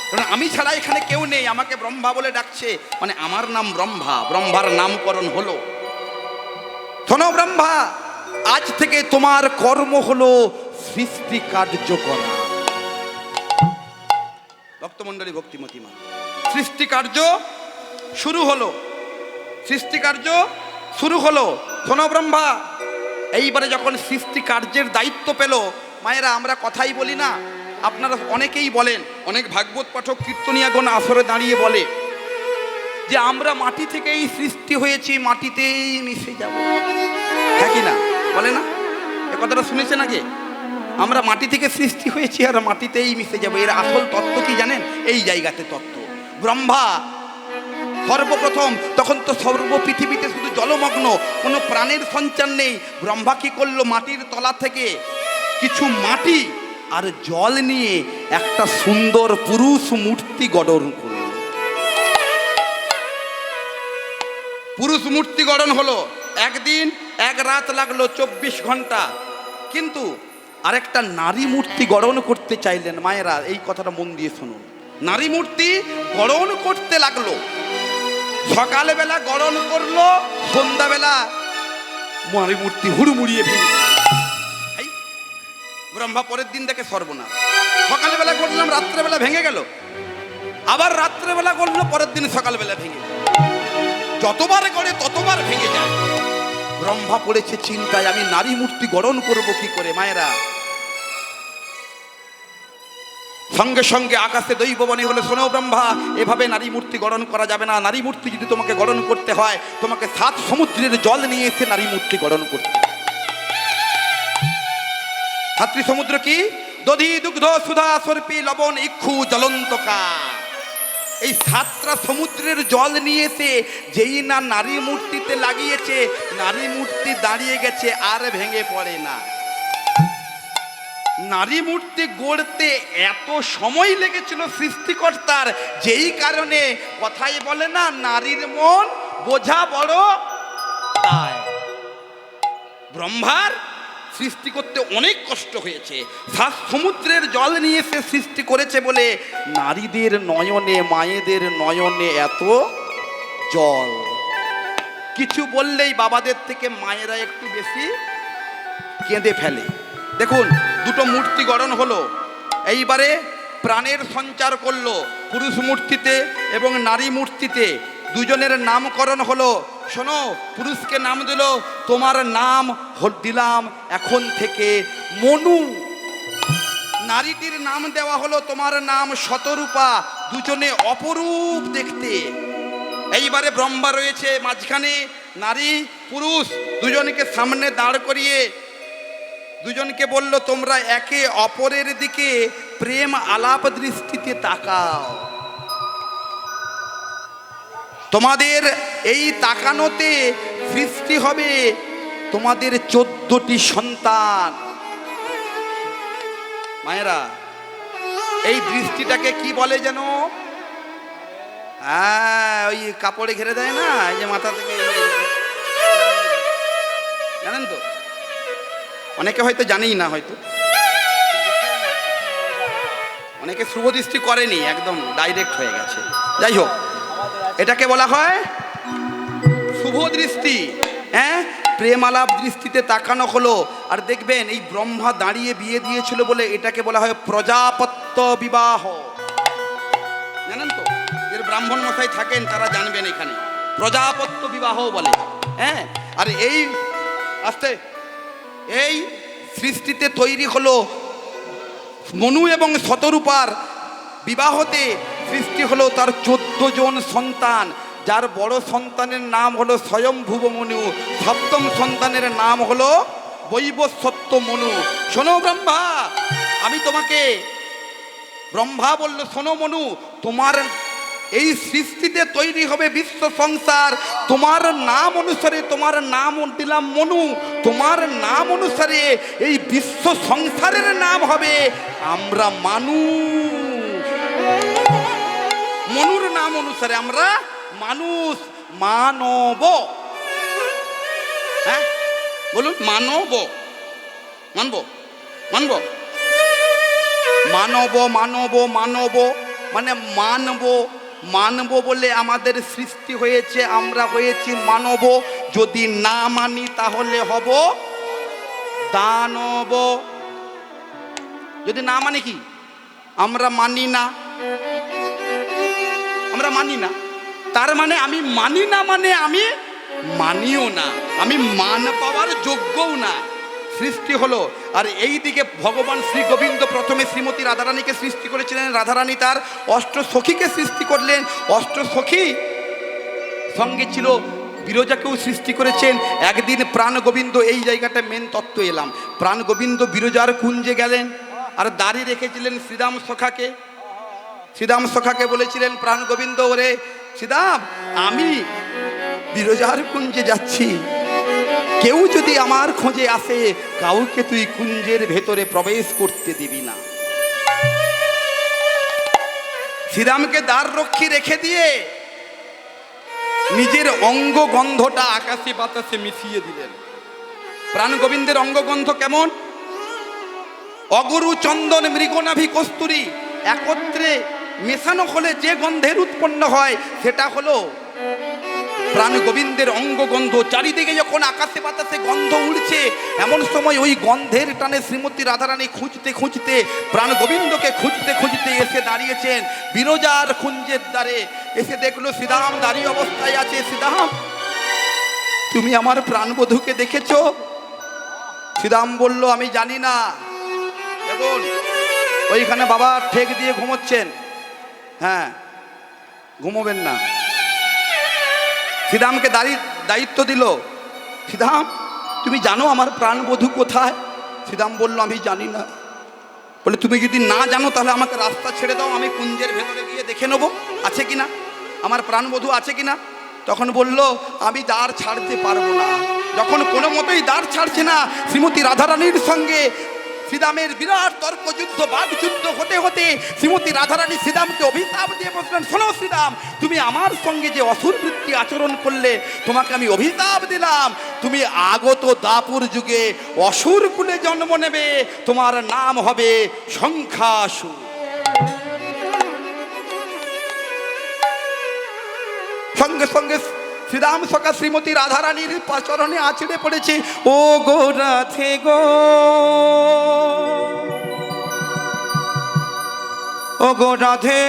কারণ আমি ছাড়া এখানে কেউ নেই, আমাকে ব্রহ্মা বলে ডাকছে, মানে আমার নাম ব্রহ্মা। ব্রহ্মার নামকরণ হলো। শোনো ব্রহ্মা, আজ থেকে তোমার কর্ম হলো সৃষ্টি কার্য করা। ভক্তমণ্ডলী, ভক্তিমতী মা, সৃষ্টি কার্য শুরু হলো, সৃষ্টি কার্য শুরু হলো। শোনো ব্রহ্মা, এইবারে যখন সৃষ্টি কার্যের দায়িত্ব পেল, মায়েরা আমরা কথাই বলি না, আপনারা অনেকেই বলেন, অনেক ভাগবত পাঠক কীর্তনিয়াগণ আসরে দাঁড়িয়ে বলে যে আমরা মাটি থেকেই সৃষ্টি হয়েছি, মাটিতেই মিশে যাব। হ্যাঁ কি না? বলে না? এ কথাটা শুনেছেন আগে? আমরা মাটি থেকে সৃষ্টি হয়েছি আর মাটিতেই মিশে যাব। এর আসল তত্ত্ব কি জানেন? এই জায়গাতে তত্ত্ব। ব্রহ্মা সর্বপ্রথম, তখন তো সর্ব পৃথিবীতে শুধু জলমগ্ন, কোনো প্রাণের সঞ্চার নেই। ব্রহ্মা কি করলো? মাটির তলা থেকে কিছু মাটি আর জল নিয়ে একটা সুন্দর পুরুষ মূর্তি গঠন করল। পুরুষ মূর্তি গঠন হলো। একদিন এক রাত লাগলো, 24 ঘন্টা। কিন্তু আরেকটা নারী মূর্তি গঠন করতে চাইলেন। মায়েরা এই কথাটা মন দিয়ে শুনুন। নারী মূর্তি গঠন করতে লাগলো। সকালবেলা গঠন করলো, সন্ধ্যাবেলা নারী মূর্তি হুড়মুড়িয়ে ভেঙে। ব্রহ্মা পরের দিন দেখে সর্বনাশ, সকালবেলা করলাম, রাত্রেবেলা ভেঙে গেল। আবার রাত্রেবেলা করলো, পরের দিন সকালবেলা ভেঙে গেল। যতবার করে ততবার ভেঙে যায়। ব্রহ্মা পড়েছে চিন্তায়, আমি নারী মূর্তি গঠন করবো কি করে? মায়েরা, সঙ্গে সঙ্গে আকাশে দৈববাণী হলে, শোনো ব্রহ্মা, এভাবে নারী মূর্তি গঠন করা যাবে না। নারী মূর্তি যদি তোমাকে গঠন করতে হয়, তোমাকে 7 সমুদ্রের জল নিয়ে এসে নারী মূর্তি গঠন করতে। 7টি সমুদ্র কি? দধি, দুগ্ধ, সুধা, সর্পি, লবণ, ইক্ষু, জলন্তকা। এই 7টা সমুদ্রের জল নিয়ে এসে যেই না নারী মূর্তিতে লাগিয়েছে, নারী মূর্তি দাঁড়িয়ে গেছে, আর ভেঙে পড়ে না। নারী মূর্তি গড়তে এত সময় লেগেছিল সৃষ্টিকর্তার, যেই কারণে কথাই বলে না, নারীর মন বোঝা বড় দায়। ব্রহ্মার সৃষ্টি করতে অনেক কষ্ট হয়েছে। 7 সমুদ্রের জল নিয়ে সে সৃষ্টি করেছে বলে নারীদের নয়নে, মায়েদের নয়নে এত জল। কিছু বললেই বাবাদের থেকে মায়েরা একটু বেশি কেঁদে ফেলে। দেখুন, 2টো মূর্তি গঠন হলো। এইবারে প্রাণের সঞ্চার করলো পুরুষ মূর্তিতে এবং নারী মূর্তিতে। দুজনের নামকরণ হলো শোনো, পুরুষকে নাম দিল, তোমার নাম দিলাম এখন থেকে মনু। নারীটির নাম দেওয়া হলো, তোমার নাম শতরূপা, দুজনে অপরূপ দেখতে। এইবারে ব্রহ্মা রয়েছে মাঝখানে, নারী পুরুষ দুজনকে সামনে দাঁড় করিয়ে দুজনকে বলল, তোমরা একে অপরের দিকে প্রেম আলাপ দৃষ্টিতে তাকাও। তোমাদের এই তাকানোতে সৃষ্টি হবে তোমাদের 14টি সন্তান। মায়েরা, এই দৃষ্টিটাকে কি বলে যেন? হ্যাঁ, ওই কাপড়ে ঘিরে দেয় না, এই যে মাথা থেকে, জানেন তো? অনেকে হয়তো জানেই না, হয়তো অনেকে শুভ দৃষ্টি করেনি, একদম ডাইরেক্ট হয়ে গেছে। যাই হোক, এটাকে বলা হয় শুভ দৃষ্টি। হ্যাঁ, প্রেম আলাপ দৃষ্টিতে তাকানো হলো। আর দেখবেন এই ব্রহ্মা দাঁড়িয়ে বিয়ে দিয়েছিল বলে এটাকে বলা হয় প্রজাপত্য বিবাহ। জানেন তো, এর ব্রাহ্মণ মশাই থাকেন, তারা জানবেন এখানে প্রজাপত্য বিবাহ বলে। হ্যাঁ, আর এই আস্তে এই সৃষ্টিতে তৈরি হলো মনু এবং শতরূপার বিবাহতে সৃষ্টি হলো তার 14 জন সন্তান, যার বড় সন্তানের নাম হলো স্বয়ংভুব মনু, সপ্তম সন্তানের নাম হলো বৈবস্বত্য মনু। শোনো ব্রহ্মা, আমি তোমাকে, ব্রহ্মা বলল, শোনো মনু, তোমার এই সৃষ্টিতে তৈরি হবে বিশ্ব সংসার, তোমার নাম অনুসারে তোমার নাম দিলাম মনু, তোমার নাম অনুসারে এই বিশ্ব সংসারের নাম হবে আমরা মানুষ। মনুর নাম অনুসারে আমরা মানুষ, মানব। হ্যাঁ বলুন, মানব, মানব, মানব, মানব, মানব, মানব মানে মানব, মানব বলে আমাদের সৃষ্টি হয়েছে, আমরা হয়েছি মানব। যদি না মানি তাহলে হব দানব। যদি না মানে কি, আমরা মানি না, আমরা মানি না, তার মানে আমি মানি না, মানে আমি মানিও না, আমি মান পাওয়ার যোগ্যও না। সৃষ্টি হলো। আর এই দিকে ভগবান শ্রী গোবিন্দ প্রথমে শ্রীমতী রাধারানীকে সৃষ্টি করেছিলেন, রাধারানী তার অষ্টসখীকে সৃষ্টি করলেন, অষ্টসখী সঙ্গে ছিল বিরজাকেও সৃষ্টি করেছেন। একদিন প্রাণ গোবিন্দ, এই জায়গাটা মেন তত্ত্ব এলাম, প্রাণ গোবিন্দ বিরজার কুঞ্জে গেলেন আর দাঁড়িয়ে রেখেছিলেন শ্রীরাম সখাকে। শ্রীরাম সখাকে বলেছিলেন প্রাণ গোবিন্দ, ওরে শ্রীরাম, আমি বিরজার কুঞ্জে যাচ্ছি, কেউ যদি আমার খোঁজে আসে, কাউকে তুই কুঞ্জের ভেতরে প্রবেশ করতে দিবি না। শ্রীরামকে দ্বার রক্ষী রেখে দিয়ে নিজের অঙ্গ গন্ধটা আকাশে বাতাসে মিশিয়ে দিলেন। প্রাণ গোবিন্দের অঙ্গগন্ধ কেমন? অগরু, চন্দন, মৃগনাভি, কস্তুরী একত্রে মেশানো হলে যে গন্ধের উৎপন্ন হয় সেটা হলো প্রাণ গোবিন্দের অঙ্গগন্ধ। চারিদিকে যখন আকাশে বাতাসে গন্ধ উড়ছে, এমন সময় ওই গন্ধের টানে শ্রীমতী রাধারানী খুঁজতে খুঁজতে, প্রাণ গোবিন্দকে খুঁজতে খুঁজতে এসে দাঁড়িয়েছেন বিরজার কুঞ্জের দ্বারে। এসে দেখলো শ্রীরাম দাঁড়িয়ে অবস্থায় আছে। শ্রীরাম, তুমি আমার প্রাণবধূকে দেখেছো? শ্রীরাম বলল, আমি জানি না। দেখুন, ওইখানে বাবা ঠেক দিয়ে ঘুমোচ্ছেন, হ্যাঁ ঘুমোবেন না। শ্রীরামকে দায়িত্ব দিল, শ্রীরাম তুমি জানো আমার প্রাণবধূ কোথায়? শ্রীরাম বলল, আমি জানি না। বলে, তুমি যদি না জানো তাহলে আমাকে রাস্তা ছেড়ে দাও, আমি কুঞ্জের ভেতরে গিয়ে দেখে নেবো আছে কিনা, আমার প্রাণবধূ আছে কিনা। তখন বলল, আমি দ্বার ছাড়তে পারবো না। যখন কোনো মতোই দ্বার ছাড়ছে না, শ্রীমতী রাধারানীর সঙ্গে শ্রীরামের বিরাট তর্কযুদ্ধ, বাগযুদ্ধ হতে হতে শ্রীমতী রাধারানী শ্রীরামকে অভিশাপ দিয়ে বললেন, শোনো শ্রীরাম, তুমি আমার সঙ্গে যে অসুরবৃত্তি আচরণ করলে, তোমাকে আমি অভিশাপ দিলাম, তুমি আগত দাপুর যুগে অসুর কুলে জন্ম নেবে, তোমার নাম হবে শঙ্খাসুর। সঙ্গে সঙ্গে শ্রীরাম সখা শ্রীমতী রাধারানীর চরণে আছড়ে পড়েছে, ও গো রাধে গো, ও গো রাধে,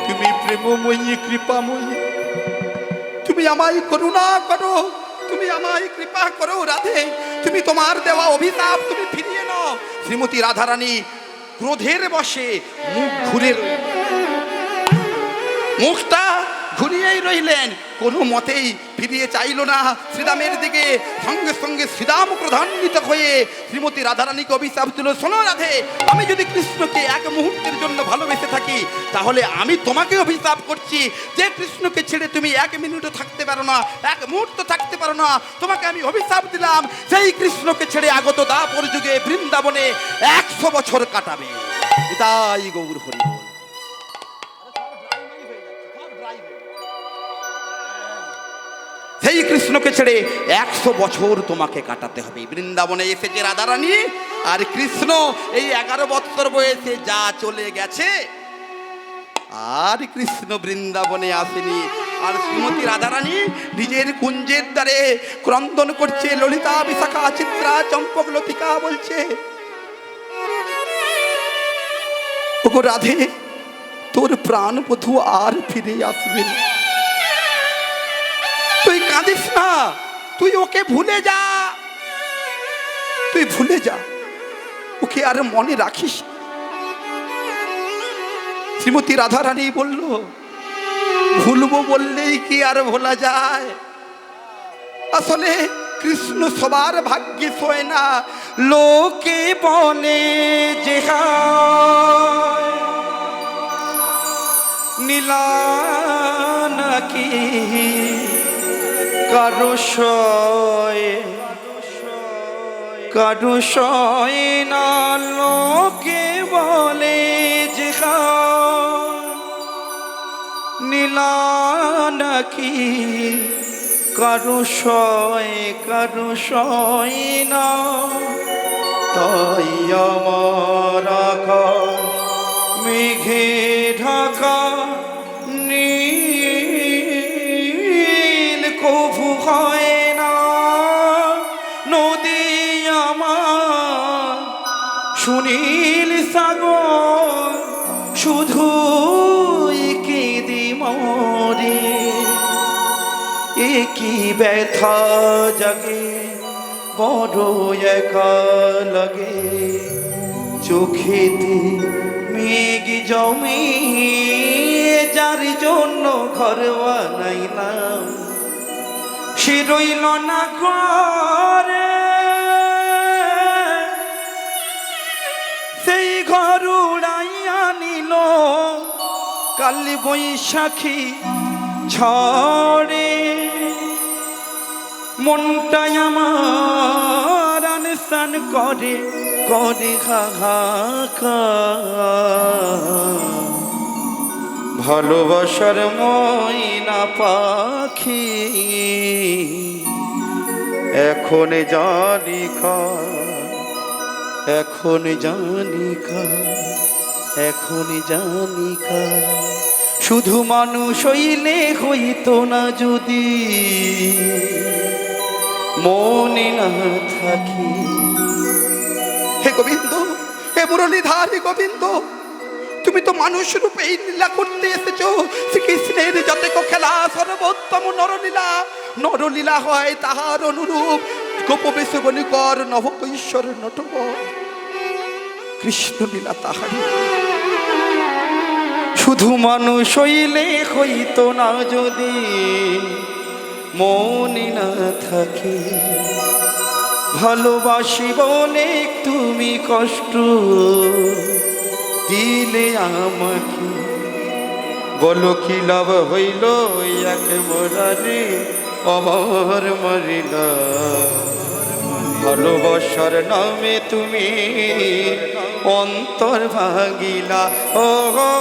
তুমি প্রেমময়ী কৃপাময়ী, তুমি আমায় করুণা করো, তুমি আমায় কৃপা করো রাধে। তুমি তোমার দেওয়া অভিশাপ তুমি ফিরিয়ে নাও। শ্রীমতী রাধারানী ক্রোধের বশে মুখ ঘুরে রইলেন, মুখটা ঘুরিয়েই রইলেন, কোনো মতেই ফিরিয়ে চাইল না শ্রীরামের দিকে। সঙ্গে সঙ্গে শ্রীরাম ক্রোধান্বিত হয়ে শ্রীমতী রাধারানীকে অভিশাপ দিল, শোনো রাধে, আমি যদি কৃষ্ণকে এক মুহূর্তের জন্য ভালোবেসে থাকি, তাহলে আমি তোমাকে অভিশাপ করছি যে কৃষ্ণকে ছেড়ে তুমি এক মিনিটও থাকতে পারো না, এক মুহূর্ত থাকতে পারো না। তোমাকে আমি অভিশাপ দিলাম সেই কৃষ্ণকে ছেড়ে আগত দাপর যুগে বৃন্দাবনে 100 বছর কাটাবে। তাই গৌর হরি বল। সেই কৃষ্ণকে ছেড়ে 100 বছর তোমাকে কাটাতে হবে। বৃন্দাবনে এসেছে রাধারানী, আর কৃষ্ণ এই 11 বছর বয়সে যা চলে গেছে, আর কৃষ্ণ বৃন্দাবনে আসেনি। আর শ্রীমতী রাধারানী নিজের কুঞ্জের দ্বারে ক্রন্দন করছে, ললিতা বিশাখা চিত্রা চম্পক লতিকা বলছে, ওগো রাধে, তোর প্রাণ বধূ আর ফিরে আসবে না। তুই কাঁদিস না, তুই ওকে ভুলে যা, তুই ভুলে যা, ওকে আর মনে রাখিস। শ্রীমতী রাধারানী বলল, ভুলবো বললেই কি আর ভোলা যায়? আসলে কৃষ্ণ সবার ভাগ্যে শোয় না। লোকে বলে যে নীলা নাকি কারো সয় না, লোকে বলে যে নীলা নাকি কারো সয় না। তাই আমার আকাশ মেঘে ঢাকা নীল কভু হয় না। নদী আমার সুনীল সাগর শুধুই কেঁদে মরে। একই ব্যথা জাগে বড় একা লাগে, চোখেতে মেঘ জমে যার জন্য ঘর বানাইলাম, সে রইল না ঘরে। সেই ঘর উড়াইয়া নিল কাল বৈশাখী ঝড়ে। মনটাই আমার আনসান করে করে হাহাকার। ভালোবাসার ময়না পাখি এখন জানি এখন জানি এখন জানি শুধু মানুষ হইলে হইতো না যদি মনে না থাকি। হে গোবিন্দ, হে মুরলীধারী গোবিন্দ, তুমি তো মানুষ রূপে এই লীলা করতে এসেছো। শ্রীকৃষ্ণের যত খেলা সর্বোত্তম নরলীলা, নরলীলা হয় তাহার অনুরূপ। গোপবেশ গণিকর নবকৈশ্বর নটবর, কৃষ্ণ লীলা তাহারি। শুধু মানুষ হইলে হইতো না যদি মনে না থাকে। ভালোবাসি বলে তুমি কষ্ট দিলে আমাকে, বলো কি লাভ হইল একবারে আমার মরিলা। ভালোবাসার নামে তুমি অন্তর ভাগিলা। ও হো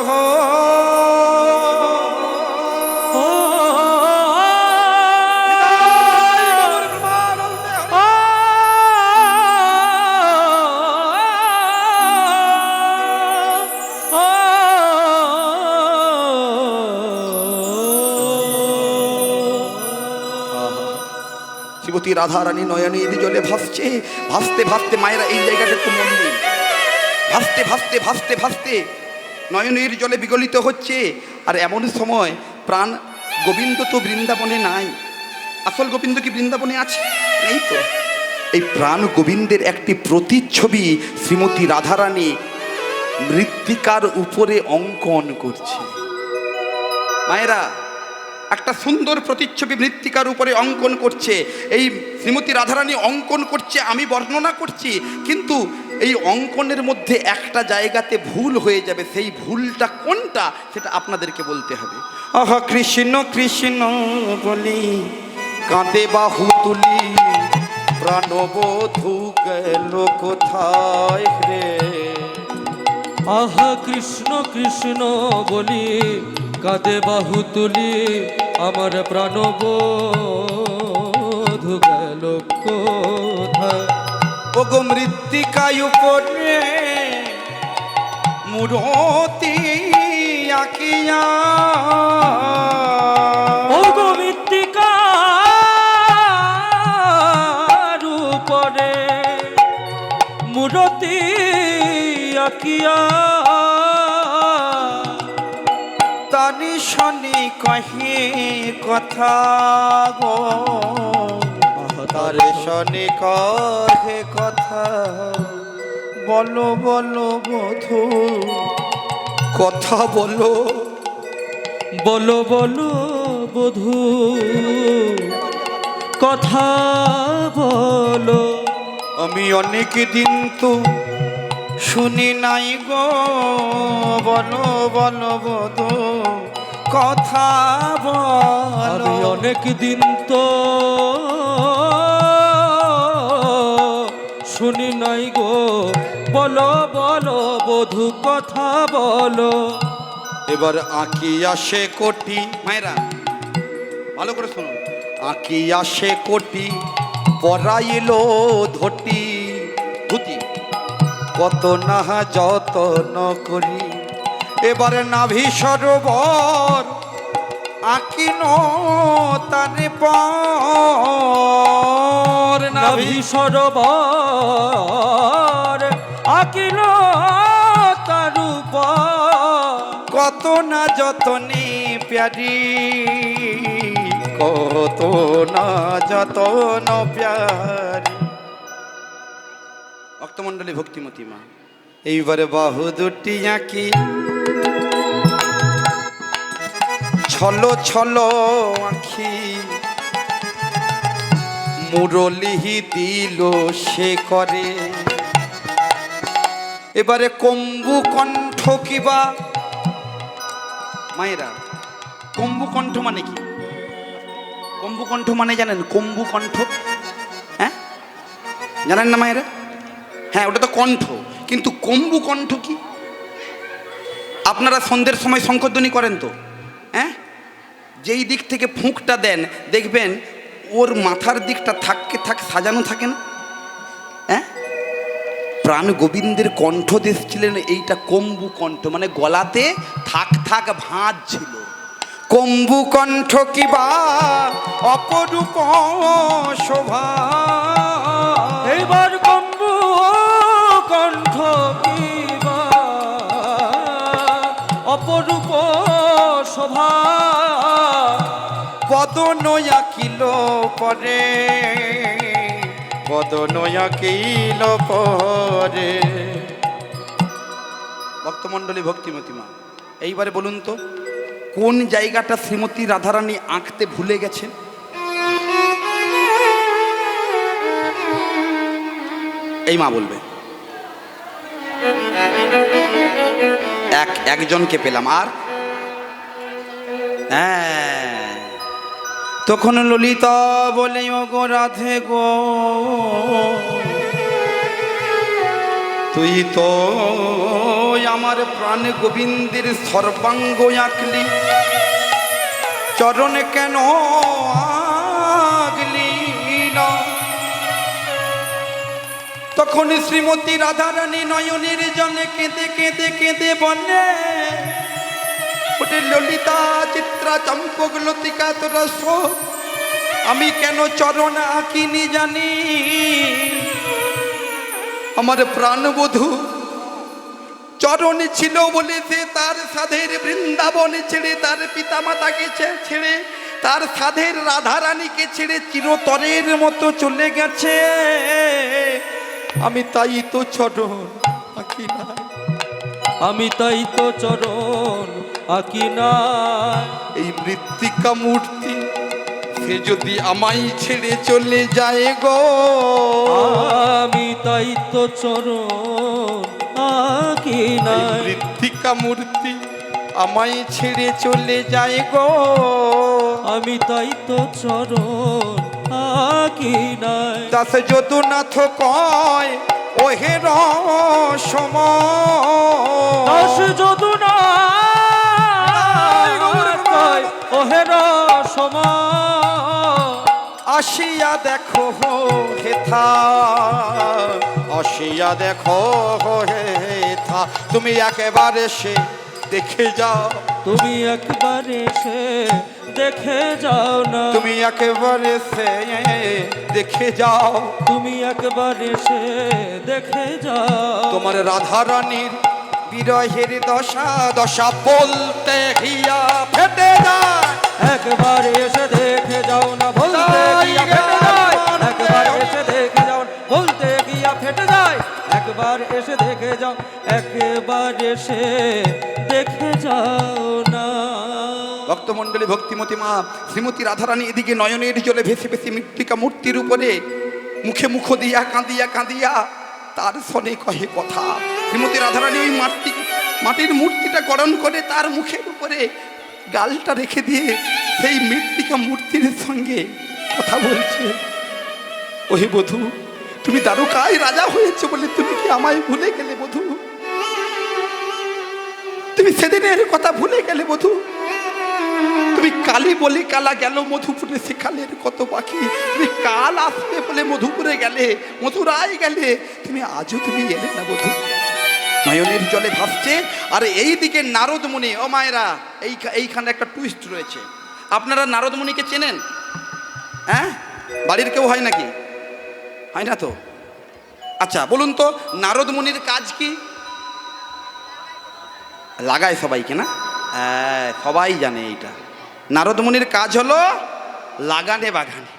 শ্রীমতী রাধারানী নয়নের জলে ভাসছে, ভাসতে ভাসতে, মায়েরা এই জায়গাটা একটু মন দিন, ভাসতে ভাসতে ভাসতে ভাসতে নয়নের জলে বিগলিত হচ্ছে। আর এমন সময় প্রাণ গোবিন্দ তো বৃন্দাবনে নাই। আসল গোবিন্দ কি বৃন্দাবনে আছে? নেই তো। এই প্রাণ গোবিন্দের একটি প্রতিচ্ছবি শ্রীমতী রাধারানী মৃত্তিকার উপরে অঙ্কন করছে। মায়েরা, একটা সুন্দর প্রতিচ্ছবি মৃত্তিকার উপরে অঙ্কন করছে। এই শ্রীমতী রাধারানী অঙ্কন করছে, আমি বর্ণনা করছি, কিন্তু এই অঙ্কনের মধ্যে একটা জায়গাতে ভুল হয়ে যাবে। সেই ভুলটা কোনটা সেটা আপনাদেরকে বলতে হবে। আহা কৃষ্ণ কৃষ্ণ বলি কাঁদে বাহু তুলি, প্রাণবধূ গেল কোথায় রে। আহা কৃষ্ণ কৃষ্ণ বলি কাঁদে বাহু তুলি, আমার প্রাণবধূ গেল কোথায়। ওগো মৃত্তিকায় উপরে মূরতি আঁকিয়া, ওগো মৃত্তিকার উপরে মূরতি আঁকিয়া, তানি শনি কহে কথা গো, তারে শনি কহে কথা, বলো বলো বধূ কথা বলো। বলো বলো বধূ কথা বলো। আমি অনেক দিন তো শুনি নাই গো, বলো বলো বধূ কথা বলো। আমি অনেক দিন তো শুনি নাই গো, বলো বলো বধূ কথা বলো। এবার আঁকি আসে কোটি, মায়েরা ভালো করে শুনুন, আঁকি আসে কোটি পরাইল ধটি, ধুতি কত না যতন করি। এবারে নাভি সরোবর আঁকিন তারে পর, নাভি সরোবর আঁকিল তার উপর, কত না যতনে প্যারি, কত না যতন প্যারি। ভক্তমণ্ডলী ভক্তিমতী মা, এইবারে বাহু দুটি আঁকি ছলো ছলো আঁখি, মুরলিহি দিল সে করে। এবারে কম্বু কণ্ঠ কিবা, মায়েরা কম্বু কণ্ঠ মানে কি? কম্বু কণ্ঠ মানে জানেন? কম্বু কণ্ঠ, হ্যাঁ জানেন না মায়েরা? হ্যাঁ ওটা তো কণ্ঠ, কিন্তু কম্বু কণ্ঠ কি? আপনারা সন্ধ্যের সময় শঙ্খধ্বনি করেন তো, হ্যাঁ? যেই দিক থেকে ফুঁকটা দেন দেখবেন ওর মাথার দিকটা থাককে থাক সাজানো থাকে না, হ্যাঁ? প্রাণ গোবিন্দের কণ্ঠদেশ ছিলেন এইটা কম্বু কণ্ঠ, মানে গলাতে থাক থাক ভাঁজ ছিল। কম্বু কণ্ঠ কিবা অপরূপ শোভা, এইবার কম্বু কণ্ঠ কিবা অপরূপ শোভা, বদন আঁকিল পরে, বদন আঁকিল পরে। ভক্তমণ্ডলী ভক্তিমতী মা, এইবারে বলুন তো কোন জায়গাটা শ্রীমতী রাধারানী আঁকতে ভুলে গেছেন? এই মা বলবে। একজনকে পেলাম। আর হ্যাঁ, তখন ললিতা বলে ও গো রাধে গো, তুই তো আমার প্রাণ গোবিন্দের সর্বাঙ্গ আঁকলি, চরণ কেন আগলি না? তখন শ্রীমতী রাধারানী নয়নের জলে কেঁদে কেঁদে কেঁদে বলে, ওটা ললিতা চিত্রা চম্পক লতিকা তোরা শোক, আমি কেন চরণ আঁকিনি জানি? আমার প্রাণবধূ চরণ ছিল বলে সে তার সাধের বৃন্দাবন ছেড়ে, তার পিতা মাতাকে ছেড়ে, তার সাধের রাধারানীকে ছেড়ে চিরতরের মতো চলে গেছে। আমি তাই তো চরণ আঁকি না, আমি তাই তো চরণ আঁকি না। এই মৃত্তিকা মূর্তি সে যদি আমায় ছেড়ে চলে যায় গো, আমি তাই তো চরণ আঁকি না। এই মৃত্তিকা মূর্তি আমায় ছেড়ে চলে যায় গো, আমি তাই তো চরণ আঁকি না। দাস যদুনাথ কয় ওহে রসময়, দাস যদুনা ওহে রসময়, আসিয়া দেখো হেথা, আসিয়া দেখো হেথা, তুমি একেবারে সে দেখে যাও, তুমি একবার এসে দেখে যাও না, তুমি একেবারে সে দেখে যাও, তুমি একবার এসে দেখে যাও। তোমার রাধারানীর বিরহের দশা, দশা বলতে হিয়া ফেটে যায়, একবার এসে দেখে যাও না, বলতে গিয়া ফেটে যায়। একবার এসে দেখে যাও, বলতে গিয়া ফেটে যায়। একবার এসে দেখে যাও, একবার এসে দেখে যাও না। ভক্তমণ্ডলী, ভক্তিমতী মা শ্রীমতী রাধারানী এদিকে নয়নের জলে ভেসে ভেসে মৃত্তিকা মূর্তির উপরে মুখে মুখ দিয়া কাঁদিয়া কাঁদিয়া তার সনে কহে কথা। শ্রীমতী রাধারানী ওই মাটির মূর্তিটা গড়ন করে তার মুখের উপরে গালটা রেখে দিয়ে সেই মৃত্তিকা মূর্তির সঙ্গে কথা বলছে। ওহে বধূ, তুমি দ্বারকায় রাজা হয়েছে বলে তুমি কি আমায় ভুলে গেলে বধূ? তুমি সেদিনের কথা ভুলে গেলে বধূ? তুমি কালী বলে কালা গেল মধুপুরে, সে কালের কত বাকি। তুমি কাল আসবে বলে মধুপুরে গেলে, মথুরায় গেলে, তুমি আজও তুমি এলে না বধূ। নয়নের জলে ভাসছে। আর এই দিকে নারদ মুনি, ও মায়েরা, এইখানে একটা টুইস্ট রয়েছে। আপনারা নারদ মুনিকে চেনেন? হ্যাঁ, বাড়ির কেউ হয় নাকি? হয় না তো? আচ্ছা বলুন তো, নারদ মুনির কাজ কি? লাগায় সবাইকে না? হ্যাঁ, সবাই জানে এইটা। নারদ মুনির কাজ হলো লাগানে বাগানে।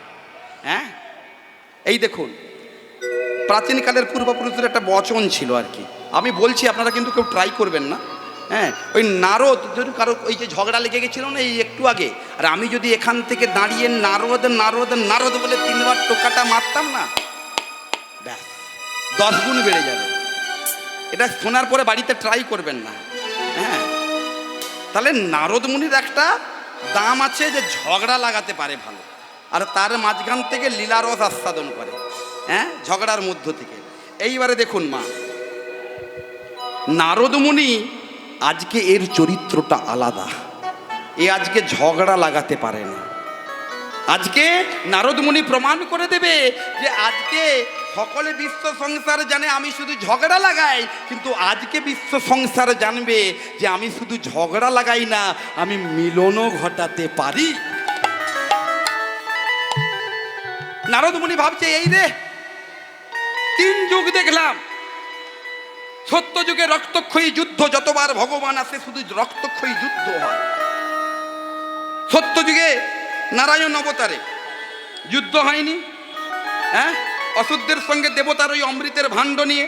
হ্যাঁ, এই দেখুন, প্রাচীনকালের পূর্বপুরুষদের একটা বচন ছিল আর কি, আমি বলছি, আপনারা কিন্তু কেউ ট্রাই করবেন না। হ্যাঁ, ওই নারদ যদি কারো ওই যে ঝগড়া লেগে গেছিল না এই একটু আগে, আর আমি যদি এখান থেকে দাঁড়িয়ে নারদ নারদ নারদ বলে 3 বার টোকাটা মারতাম না, ব্যাস 10 গুণ বেড়ে যাবে। এটা শোনার পরে বাড়িতে ট্রাই করবেন না। হ্যাঁ, তাহলে নারদ মুনির একটা দাম আছে যে ঝগড়া লাগাতে পারে ভালো, আর তার মাঝখান থেকে লীলারস আস্বাদন করে। হ্যাঁ, ঝগড়ার মধ্য থেকে। এইবারে দেখুন মা, নারদ মুনি আজকে এর চরিত্রটা আলাদা। এ আজকে ঝগড়া লাগাতে পারে না। আজকে নারদ মুনি প্রমাণ করে দেবে যে আজকে সকলে বিশ্ব সংসার জানে আমি শুধু ঝগড়া লাগাই, কিন্তু আজকে বিশ্ব সংসার জানবে যে আমি শুধু ঝগড়া লাগাই না, আমি মিলনও ঘটাতে পারি। নারদ মুনি ভাবছে, এই রে 3 যুগ দেখলাম, সত্য যুগে রক্তক্ষয়ী যুদ্ধ, যতবার ভগবান আসে শুধু রক্তক্ষয়ী যুদ্ধ হয়। সত্য যুগে নারায়ণ অবতারে যুদ্ধ হয়নি। হ্যাঁ, অসুরদের সঙ্গে দেবতার ওই অমৃতের ভাণ্ড নিয়ে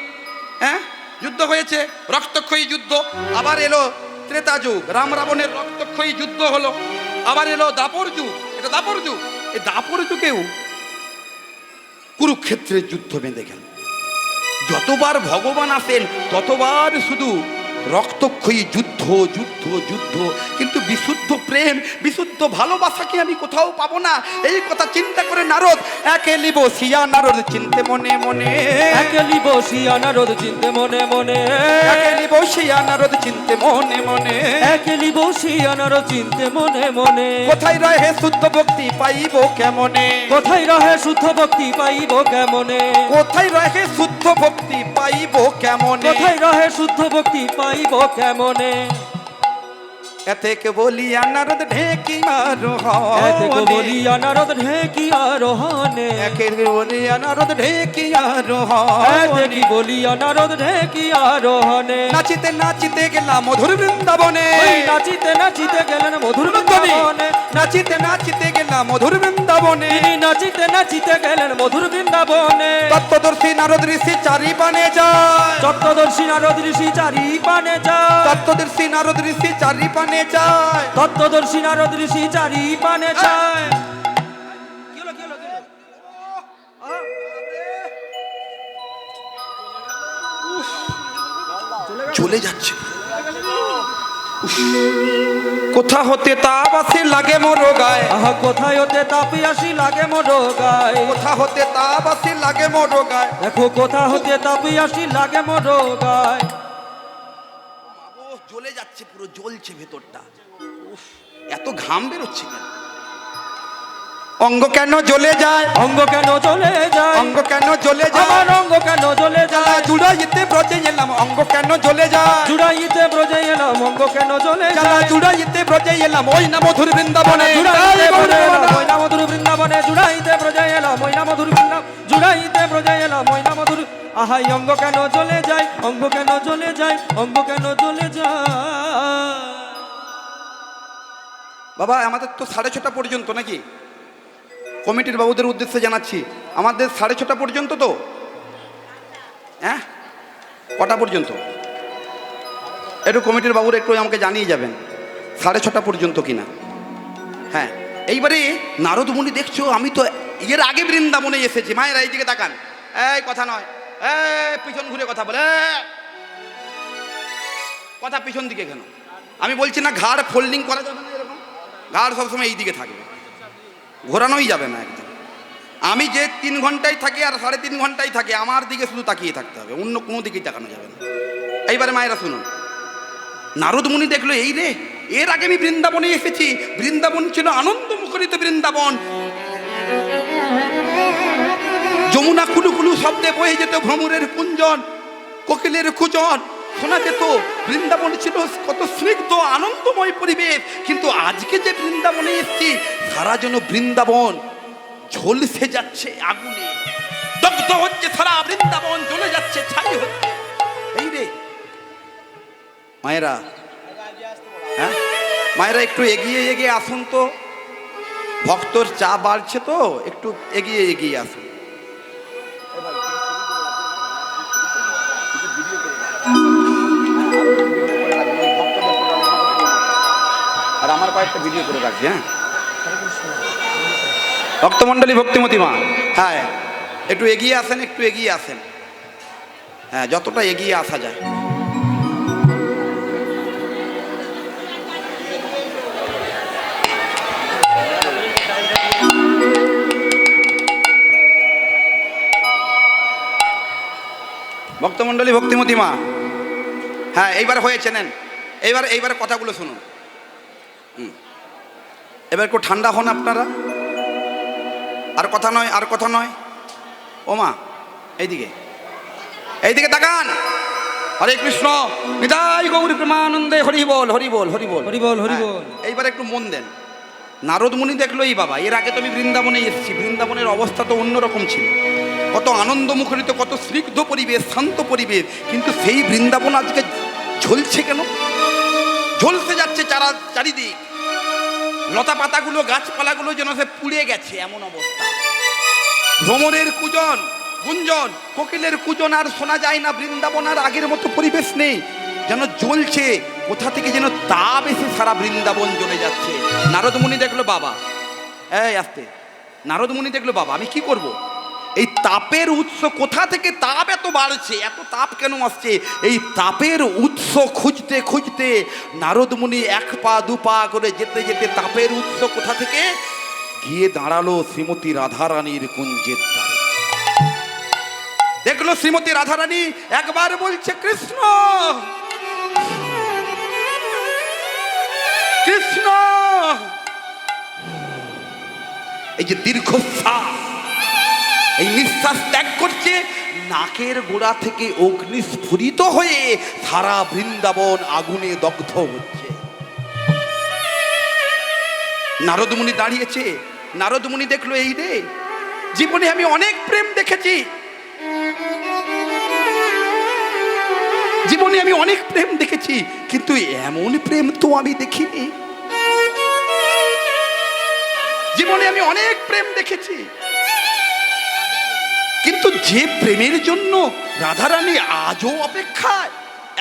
হ্যাঁ যুদ্ধ হয়েছে, রক্তক্ষয়ী যুদ্ধ। আবার এলো ত্রেতা যুগ, রাম রাবণের রক্তক্ষয়ী যুদ্ধ হলো। আবার এলো দাপর যুগ, এটা দাপর যুগ। এই দাপর যুগেও কুরুক্ষেত্রের যুদ্ধ বেঁধে গেল। যতবার ভগবান আসেন ততবার শুধু রক্তক্ষয়ী যুদ্ধ যুদ্ধ যুদ্ধ, কিন্তু বিশুদ্ধ প্রেম, বিশুদ্ধ ভালোবাসাকে আমি কোথাও পাবো না। এই কথা চিন্তা করে নারদ একেলি বসিয়া নারদ চিনতে মনে মনে, একেলি বসিয়া নারদ চিনতে মনে মনে, একেলি বসিয়া নারদ চিনতে মনে মনে, একেলি বসিয়া নারদ চিনতে মনে মনে। কোথায় রহে শুদ্ধ ভক্তি পাইব কেমনে, কোথায় রহে শুদ্ধ ভক্তি পাইব কেমনে, কোথায় রহে শুদ্ধ ভক্তি পাইব কেমনে, কোথায় রহে শুদ্ধ ভক্তি পাইব কেমনে। এতেকে বলিয়া নারদ ঢেকি মারো এতেকে বলিয়া নারদ ঢেকিয়া রোহনে একে বলিয়া নারদ ঢেকি আরো এতেকে বলিয়া নারদ ঢেকিয়া রোহনে নাচিতে নাচিতে গেলাম মধুর বৃন্দাবনে ওই নাচিতে নাচিতে গেলেন মধুর বৃন্দাবনে নাচিতে নাচিতে গেলাম মধুর বৃন্দাবনে তিনি নাচিতে নাচিতে গেলেন মধুর বৃন্দাবনে তত্ত্বদর্শী নারদ ঋষি চারি পানে যায় চত্বদর্শী নারদ ঋষি চারি পানে যায় তত্ত্বদর্শী নারদ ঋষি চারি পানে যায় তত্ত্বদর্শী নারদ ঋষি চারি পানে যায় চলে যাচ্ছে কোথা হতে তাপ আসে লাগে মোর গায়ে আহা কোথায় হতে তাপিয়াসি লাগে মোর গায়ে কোথা হতে তাপ আসে লাগে মোর গায়ে দেখো কোথা হতে তাপিয়াসি লাগে মোর গায়ে ও জ্বলে যাচ্ছে পুরো জ্বলছে ভেতরটা উফ, এত ঘাম বেরোচ্ছে কেন অঙ্গ কেন জ্বলে যায় অঙ্গ কেন চলে যায় অঙ্গ কেন জ্বলে যায় আমার অঙ্গ কেন চলে যায় জুড়াইতে ব্রজে এলাম অঙ্গ কেন জ্বলে যায় জুড়াইতে ব্রজে এলাম অঙ্গ কেন চলে জ্বালা যায় জুড়াইতে ব্রজে এলাম ওই না মধুর বৃন্দাবনে জুড়াইতে ব্রজে এলাম ময়না মধুর বৃন্দাবনে জুড়াইতে ব্রজে এলাম ময়না মধুর বৃন্দাবন জুড়াইতে ব্রজে এলাম ময়না মধুর আহাই অঙ্গ কেন চলে যায় অঙ্গ কেন চলে যায় অঙ্গ কেন চলে যায় বাবা আমাদের তো 6:30 পর্যন্ত নাকি কমিটির বাবুদের উদ্দেশ্যে জানাচ্ছি আমাদের 6:30 পর্যন্ত তো হ্যাঁ কটা পর্যন্ত একটু কমিটির বাবুরা একটু আমাকে জানিয়ে যাবেন 6:30 পর্যন্ত কিনা হ্যাঁ এইবারে নারদ মুনি দেখছো আমি তো এর আগে বৃন্দাবনে এসেছি মায়েরা এইদিকে তাকান এই কথা নয় এই পিছন ঘুরে কথা বলে কথা পিছন দিকে কেন আমি বলছি না ঘাড় ফোল্ডিং করা যাবে না এরকম ঘাড় সবসময় এই দিকে থাকবে ঘোরানোই যাবে না একদম আমি যে 3 ঘন্টায় থাকি আর 3.5 ঘন্টায় থাকি আমার দিকে শুধু তাকিয়ে থাকতে হবে অন্য কোনো দিকেই তাকানো যাবে না এইবারে মায়েরা শুনুন নারদ মুনি দেখলো এই রে এর আগে আমি বৃন্দাবনে এসেছি বৃন্দাবন ছিল আনন্দ মুখরিত বৃন্দাবন যমুনা কুলু কুলু শব্দে বয়ে যেত ভ্রমরের কুঞ্জন কোকিলের কুজন শোনা যেত বৃন্দাবন ছিল কত স্নিগ্ধ আনন্দময় পরিবেশ কিন্তু আজকে যে বৃন্দাবনে এসেছি সারা যেন বৃন্দাবন ঝলসে যাচ্ছে আগুনে দগ্ধ হচ্ছে সারা বৃন্দাবন জ্বলে যাচ্ছে ছাই হচ্ছে এই রে মায়েরা হ্যাঁ মায়েরা একটু এগিয়ে এগিয়ে আসুন তো ভক্তর চা বাড়ছে তো একটু এগিয়ে এগিয়ে আসুন আর আমার কয়েকটা ভিডিও করে রাখছি হ্যাঁ ভক্তমণ্ডলী ভক্তিমতী মা হ্যাঁ একটু এগিয়ে আসেন একটু এগিয়ে আসেন হ্যাঁ যতটা এগিয়ে আসা যায় ভক্তমণ্ডলী ভক্তিমতী মা হ্যাঁ এইবার হয়েছে নেন এইবার কথাগুলো শুনুন এবার একটু ঠান্ডা হন আপনারা আর কথা নয় ও মা এইদিকে তাকান হরে কৃষ্ণ নিতাই গৌর প্রেমানন্দে হরি বল হরি বল হরি বল হরি বল হরি বল এইবার একটু মন দেন নারদ মুনি দেখলো এই বাবা এর আগে তো আমি বৃন্দাবনে এসেছি বৃন্দাবনের অবস্থা তো অন্যরকম ছিল কত আনন্দ মুখরিত কত স্নিগ্ধ পরিবেশ শান্ত পরিবেশ কিন্তু সেই বৃন্দাবন আজকে ঝলছে কেন ঝলসে যাচ্ছে চারিদিক লতা পাতাগুলো গাছপালাগুলো যেন সে পুড়ে গেছে এমন অবস্থা ভ্রমরের গুঞ্জন কোকিলের কুজন আর শোনা যায় না বৃন্দাবন আর আগের মতো পরিবেশ নেই যেন জ্বলছে কোথা থেকে যেন তাপ এসে সারা বৃন্দাবন জ্বলে যাচ্ছে নারদ মুনি দেখলো বাবা এই আসতে নারদ মুনি দেখলো বাবা আমি কি করব এই তাপের উৎস কোথা থেকে তাপ এত বাড়ছে এত তাপ কেন আসছে এই তাপের উৎস খুঁজতে খুঁজতে নারদ মুনি 1 পা 2 পা করে যেতে যেতে তাপের উৎস কোথা থেকে গিয়ে দাঁড়ালো শ্রীমতী রাধারানীর কুঞ্জের দ্বারে দেখলো শ্রীমতী রাধারানী একবার বলছে কৃষ্ণ কৃষ্ণ এই যে দীর্ঘশ্বাস এই নিঃশ্বাস ত্যাগ করছে নাকের গোড়া থেকে অগ্নি স্ফুরিত হয়ে সারা বৃন্দাবন আগুনে দগ্ধ হচ্ছে নারদমুনি দাঁড়িয়েছে। নারদমুনি দেখলো, এই রে, জীবনে আমি অনেক প্রেম দেখেছি, জীবনে আমি অনেক প্রেম দেখেছি, কিন্তু এমন প্রেম তো আমি দেখিনি। জীবনে আমি অনেক প্রেম দেখেছি, কিন্তু যে প্রেমের জন্য রাধারানী আজও অপেক্ষায়,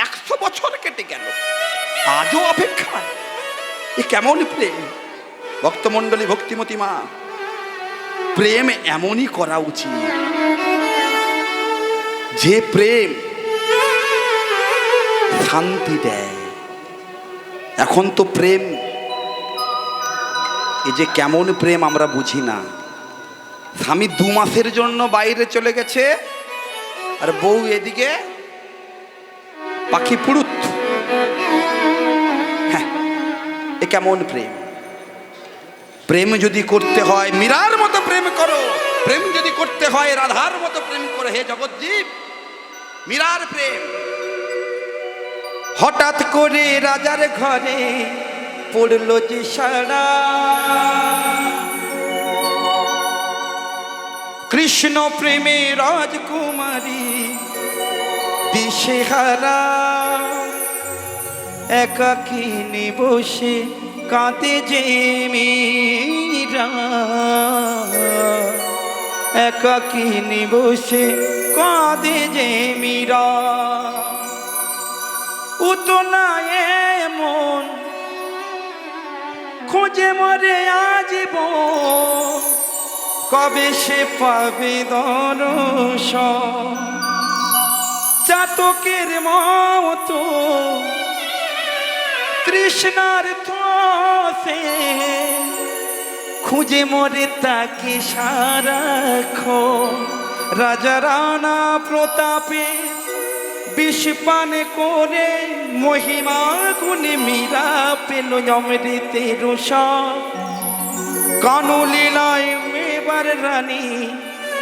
100 বছর কেটে গেল, আজও অপেক্ষায়, এ কেমন প্রেম? ভক্তমণ্ডলী, ভক্তিমতী মা, প্রেম এমনই করা উচিত যে প্রেম শান্তি দেয়। এখন তো প্রেম, এই যে কেমন প্রেম আমরা বুঝি না। স্বামী 2 মাসের জন্য বাইরে চলে গেছে, আর বউ এদিকে পাখি পুরুত। হ্যাঁ, এ কেমন প্রেম? প্রেম যদি করতে হয় মীরার মতো প্রেম করো, প্রেম যদি করতে হয় রাধার মতো প্রেম করো। হে জগৎজীব, মীরার প্রেম। হঠাৎ করে রাজার ঘরে পড়লো যে সারা, কৃষ্ণ প্রেমে রাজকুমারী দিশেহারা, একাকিনী বসে কাঁদে যে মীরা, একাকিনী বসে কাঁদে যে মীরা। উতনা এমন খোঁজে মরে আজীবন, কবে সে পাবে দর্শন। চাতকের মতো তৃষ্ণার ত্রাসে খুঁজে মরে তাকে সারাক্ষণ। রাজা রানা প্রতাপে বিষ পান করে মহিমা গুণে মীরা পেল অমৃতের রসদ। কানুলীলায় মেবার রানী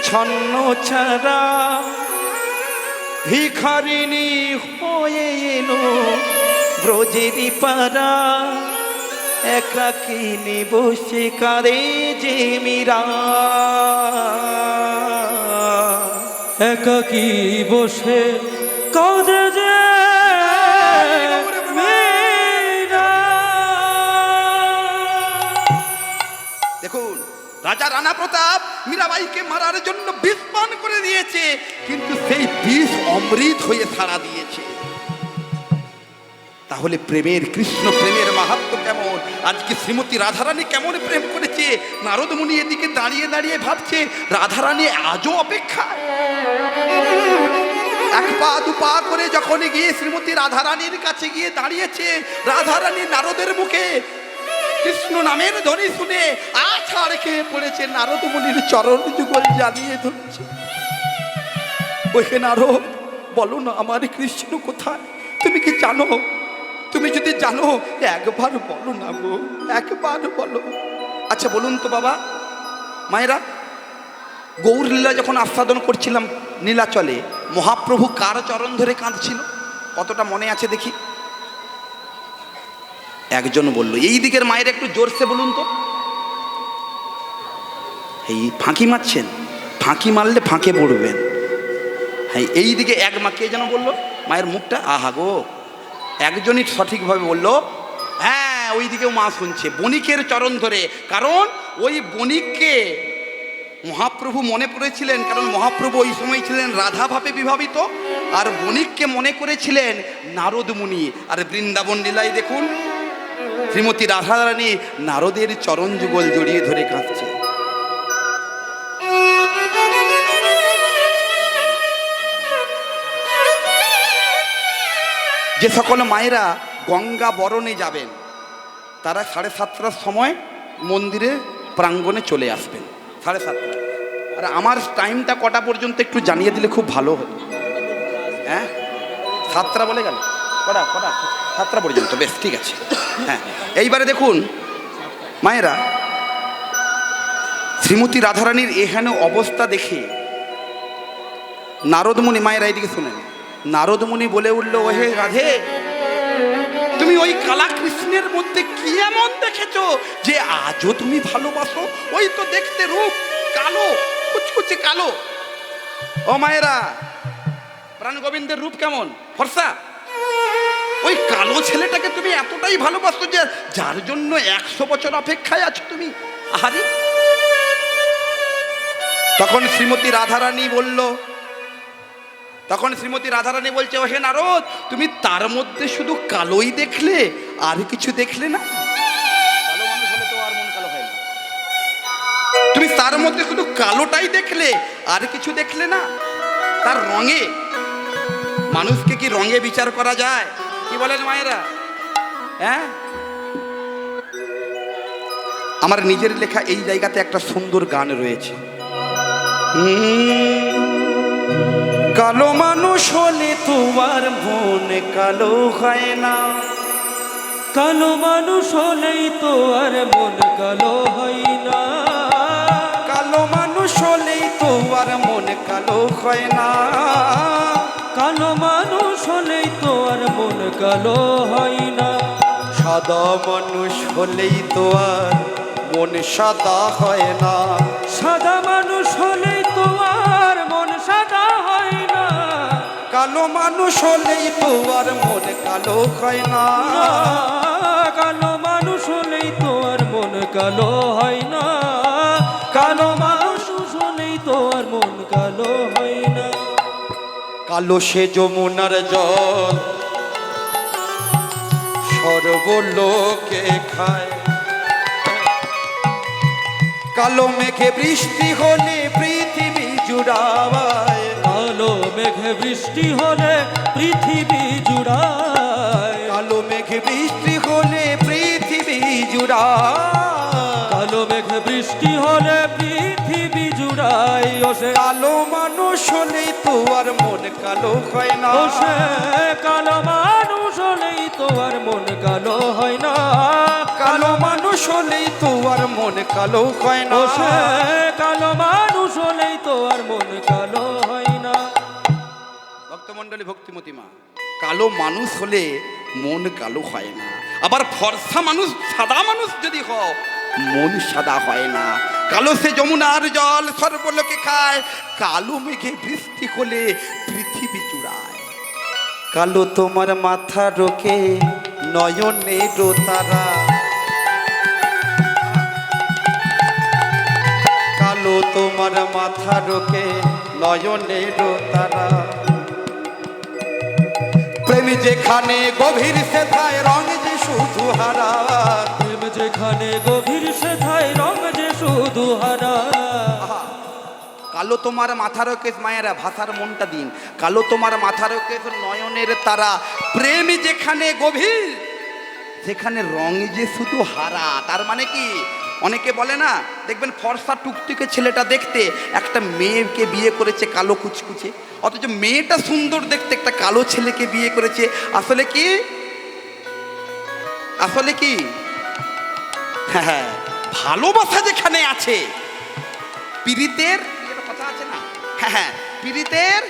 ছন্ন ছাড়া, ভিখারিণী হয়ে এলো ব্রজেরই পাড়া, একাকিনী বসে কাঁদে যে মীরা, একাকী বসে কাঁদে যে মীরা। দেখুন, রাজা রানা প্রতাপ মীরাবাইকে মারার জন্য বিষ পান করে দিয়েছে, কিন্তু সেই বিষ অমৃত হয়ে ছাড়া দিয়েছে। তাহলে প্রেমের, কৃষ্ণ প্রেমের মাহাত্ম্য কেমন? আজকে শ্রীমতী রাধারানী কেমন প্রেম করেছে? নারদ মুনি এদিকে দাঁড়িয়ে দাঁড়িয়ে ভাবছে রাধারানী আজও অপেক্ষায়। 1 পা 2 পা করে যখন গিয়ে শ্রীমতী রাধারানীর কাছে গিয়ে দাঁড়িয়েছে, রাধারানী নারদের মুখে কৃষ্ণ নামের ধ্বনি শুনে আছাড় খেয়ে পড়েছে, নারদ মুনির চরণ যুগল জ্বালিয়ে ধরছে। ওহে নারদ, বলো না আমার কৃষ্ণ কোথায়? তুমি কি জানো? তুমি যদি জানো একবার বলো না গো, একবার বলো। আচ্ছা বলুন তো বাবা, মায়েরা, গৌর লীলা যখন আস্বাদন করছিলাম নীলাচলে, মহাপ্রভু কার চরণ ধরে কাঁদছিল? কতটা মনে আছে দেখি? একজন বলল। এই দিকের মায়ের একটু জোরসে বলুন তো। এই ফাঁকি মারছেন? ফাঁকি মারলে ফাঁকে পড়বেন। হ্যাঁ, এই দিকে এক মা, কে যেন বললো, মায়ের মুখটা আহা গো, একজনই সঠিকভাবে বললো। হ্যাঁ, ওই দিকেও মা শুনছে, বণিকের চরণ ধরে। কারণ ওই বণিককে মহাপ্রভু মনে পড়েছিলেন, কারণ মহাপ্রভু ওই সময় ছিলেন রাধা ভাবে বিভাবিত, আর বণিককে মনে করেছিলেন নারদ মুনি। আর বৃন্দাবন লীলায় দেখুন, শ্রীমতী রাধারানী নারদের চরণ যুগল জড়িয়ে ধরে কাঁদছে। যে সকল মায়েরা গঙ্গা বরণে যাবেন, তারা 7:30টার সময় মন্দিরে প্রাঙ্গণে চলে আসবেন, 7:30। আর আমার টাইমটা কটা পর্যন্ত একটু জানিয়ে দিলে খুব ভালো হতো। হ্যাঁ, 7টা বলে গেল, কটা 7টা পর্যন্ত, বেশ ঠিক আছে। হ্যাঁ, এইবারে দেখুন মায়েরা, শ্রীমতী রাধারানীর এহেন অবস্থা দেখে নারদমুনি, মায়েরা এইদিকে শুনেন, নারদমুনি বলে উঠল, ওহে রাধে, তুমি ওই কালা কৃষ্ণের মধ্যে কি এমন দেখেছো যে আজও তুমি ভালোবাসো? ওই তো দেখতে রূপ কালো, কুচকুচে কালো। ও মায়েরা, প্রাণ গোবিন্দের রূপ কেমন? ফর্সা। ওই কালো ছেলেটাকে তুমি এতটাই ভালোবাসো যে যার জন্য 100 বছর অপেক্ষায় আছো তুমি। আরে তখন শ্রীমতী রাধারানী বলছে, ও হে নারদ, তুমি তার মধ্যে শুধু কালোই দেখলে, আর কিছু দেখলে না? কালো মানুষ হলে তো আর মন কালো হয় না। তুমি তার মধ্যে শুধু কালোটাই দেখলে, আর কিছু দেখলে না? তার রঙে, মানুষকে কি রঙে বিচার করা যায়? কি বলেন মায়েরা? হ্যাঁ, আমার নিজের লেখা এই জায়গাতে একটা সুন্দর গান রয়েছে। কালো মানুষ হলে তোমার মন কালো হয় না, কালো মানুষ হলেই তো আর মন কালো হয় না, কালো মানুষ হলেই তোমার মন কালো হয় না, কালো মানুষ হলেই তো আর মন কালো হয় না, সাদা মানুষ হলেই তো আর মন সাদা হয় না, সাদা মানুষ হলেই তো আর মন সাদা হয় না, কালো মানুষ হলেই তো আর মন কালো হয় না, কালো মানুষ হলেই তো আর মন কালো হয় না, কালো মানুষ হলেই তো আর মন কালো হয় না। কালো সে যমুনার জল সর্বলোকে খায়, কালো মেঘে বৃষ্টি হলে পৃথিবী জুড়ায়, কালো মেঘে বৃষ্টি হলে পৃথিবী জুড়ায়, কালো মেঘে বৃষ্টি হলে পৃথিবী জুড়ায়, কালো মেঘে বৃষ্টি হলে পৃথিবী জুড়ায়। ও সে কালো মানুষ হলেই তো আর মন কালো হয় না, ও সে কালো মানুষ হলেই তো আর মন কালো হয় না, কালো মানুষ হলেই তো আর মন কালো হয় না, ও সে কালো মানুষ হলেই তো আর মন কালো হয় না। ভক্তমণ্ডলী, ভক্তিমতী মা, কালো মানুষ হলে মন কালো হয় না, আবার ফর্সা মানুষ, সাদা মানুষ যদি হও, মন সাদা হয় না। কালো সে যমুনার জল সর্বলোকে খায়, কালো মেঘে বৃষ্টি হলে পৃথিবী চূড়ায়, কালো তোমার মাথা রোকে নয়নের তারা, কালো তোমার মাথা রোকে নয়নের তারা, প্রেম যেখানে গভীর সেথায় রং যে শুধু হারা, প্রেম যেখানে গভীর সেথায় রং যে শুধু হারা, কালো তোমার মাথার কেশ, মায়েরা ভাষার মনটা দিন, কালো তোমার মাথার কেশ নয়নের তারা, প্রেম যেখানে গভীর সেখানে রং যে শুধু হারা। তার মানে কি, অনেকে বলে না, দেখবেন ফর্সা টুকটুকে ছেলেটা দেখতে, একটা মেয়েকে বিয়ে করেছে কালো কুচকুচে, অথচ মেয়েটা সুন্দর দেখতে একটা কালো ছেলেকে বিয়ে করেছে। আসলে কি, আসলে কি, হ্যাঁ, ভালোবাসা যেখানে আছে, পীড়িতের কথা আছে না, হ্যাঁ, পীড়িতের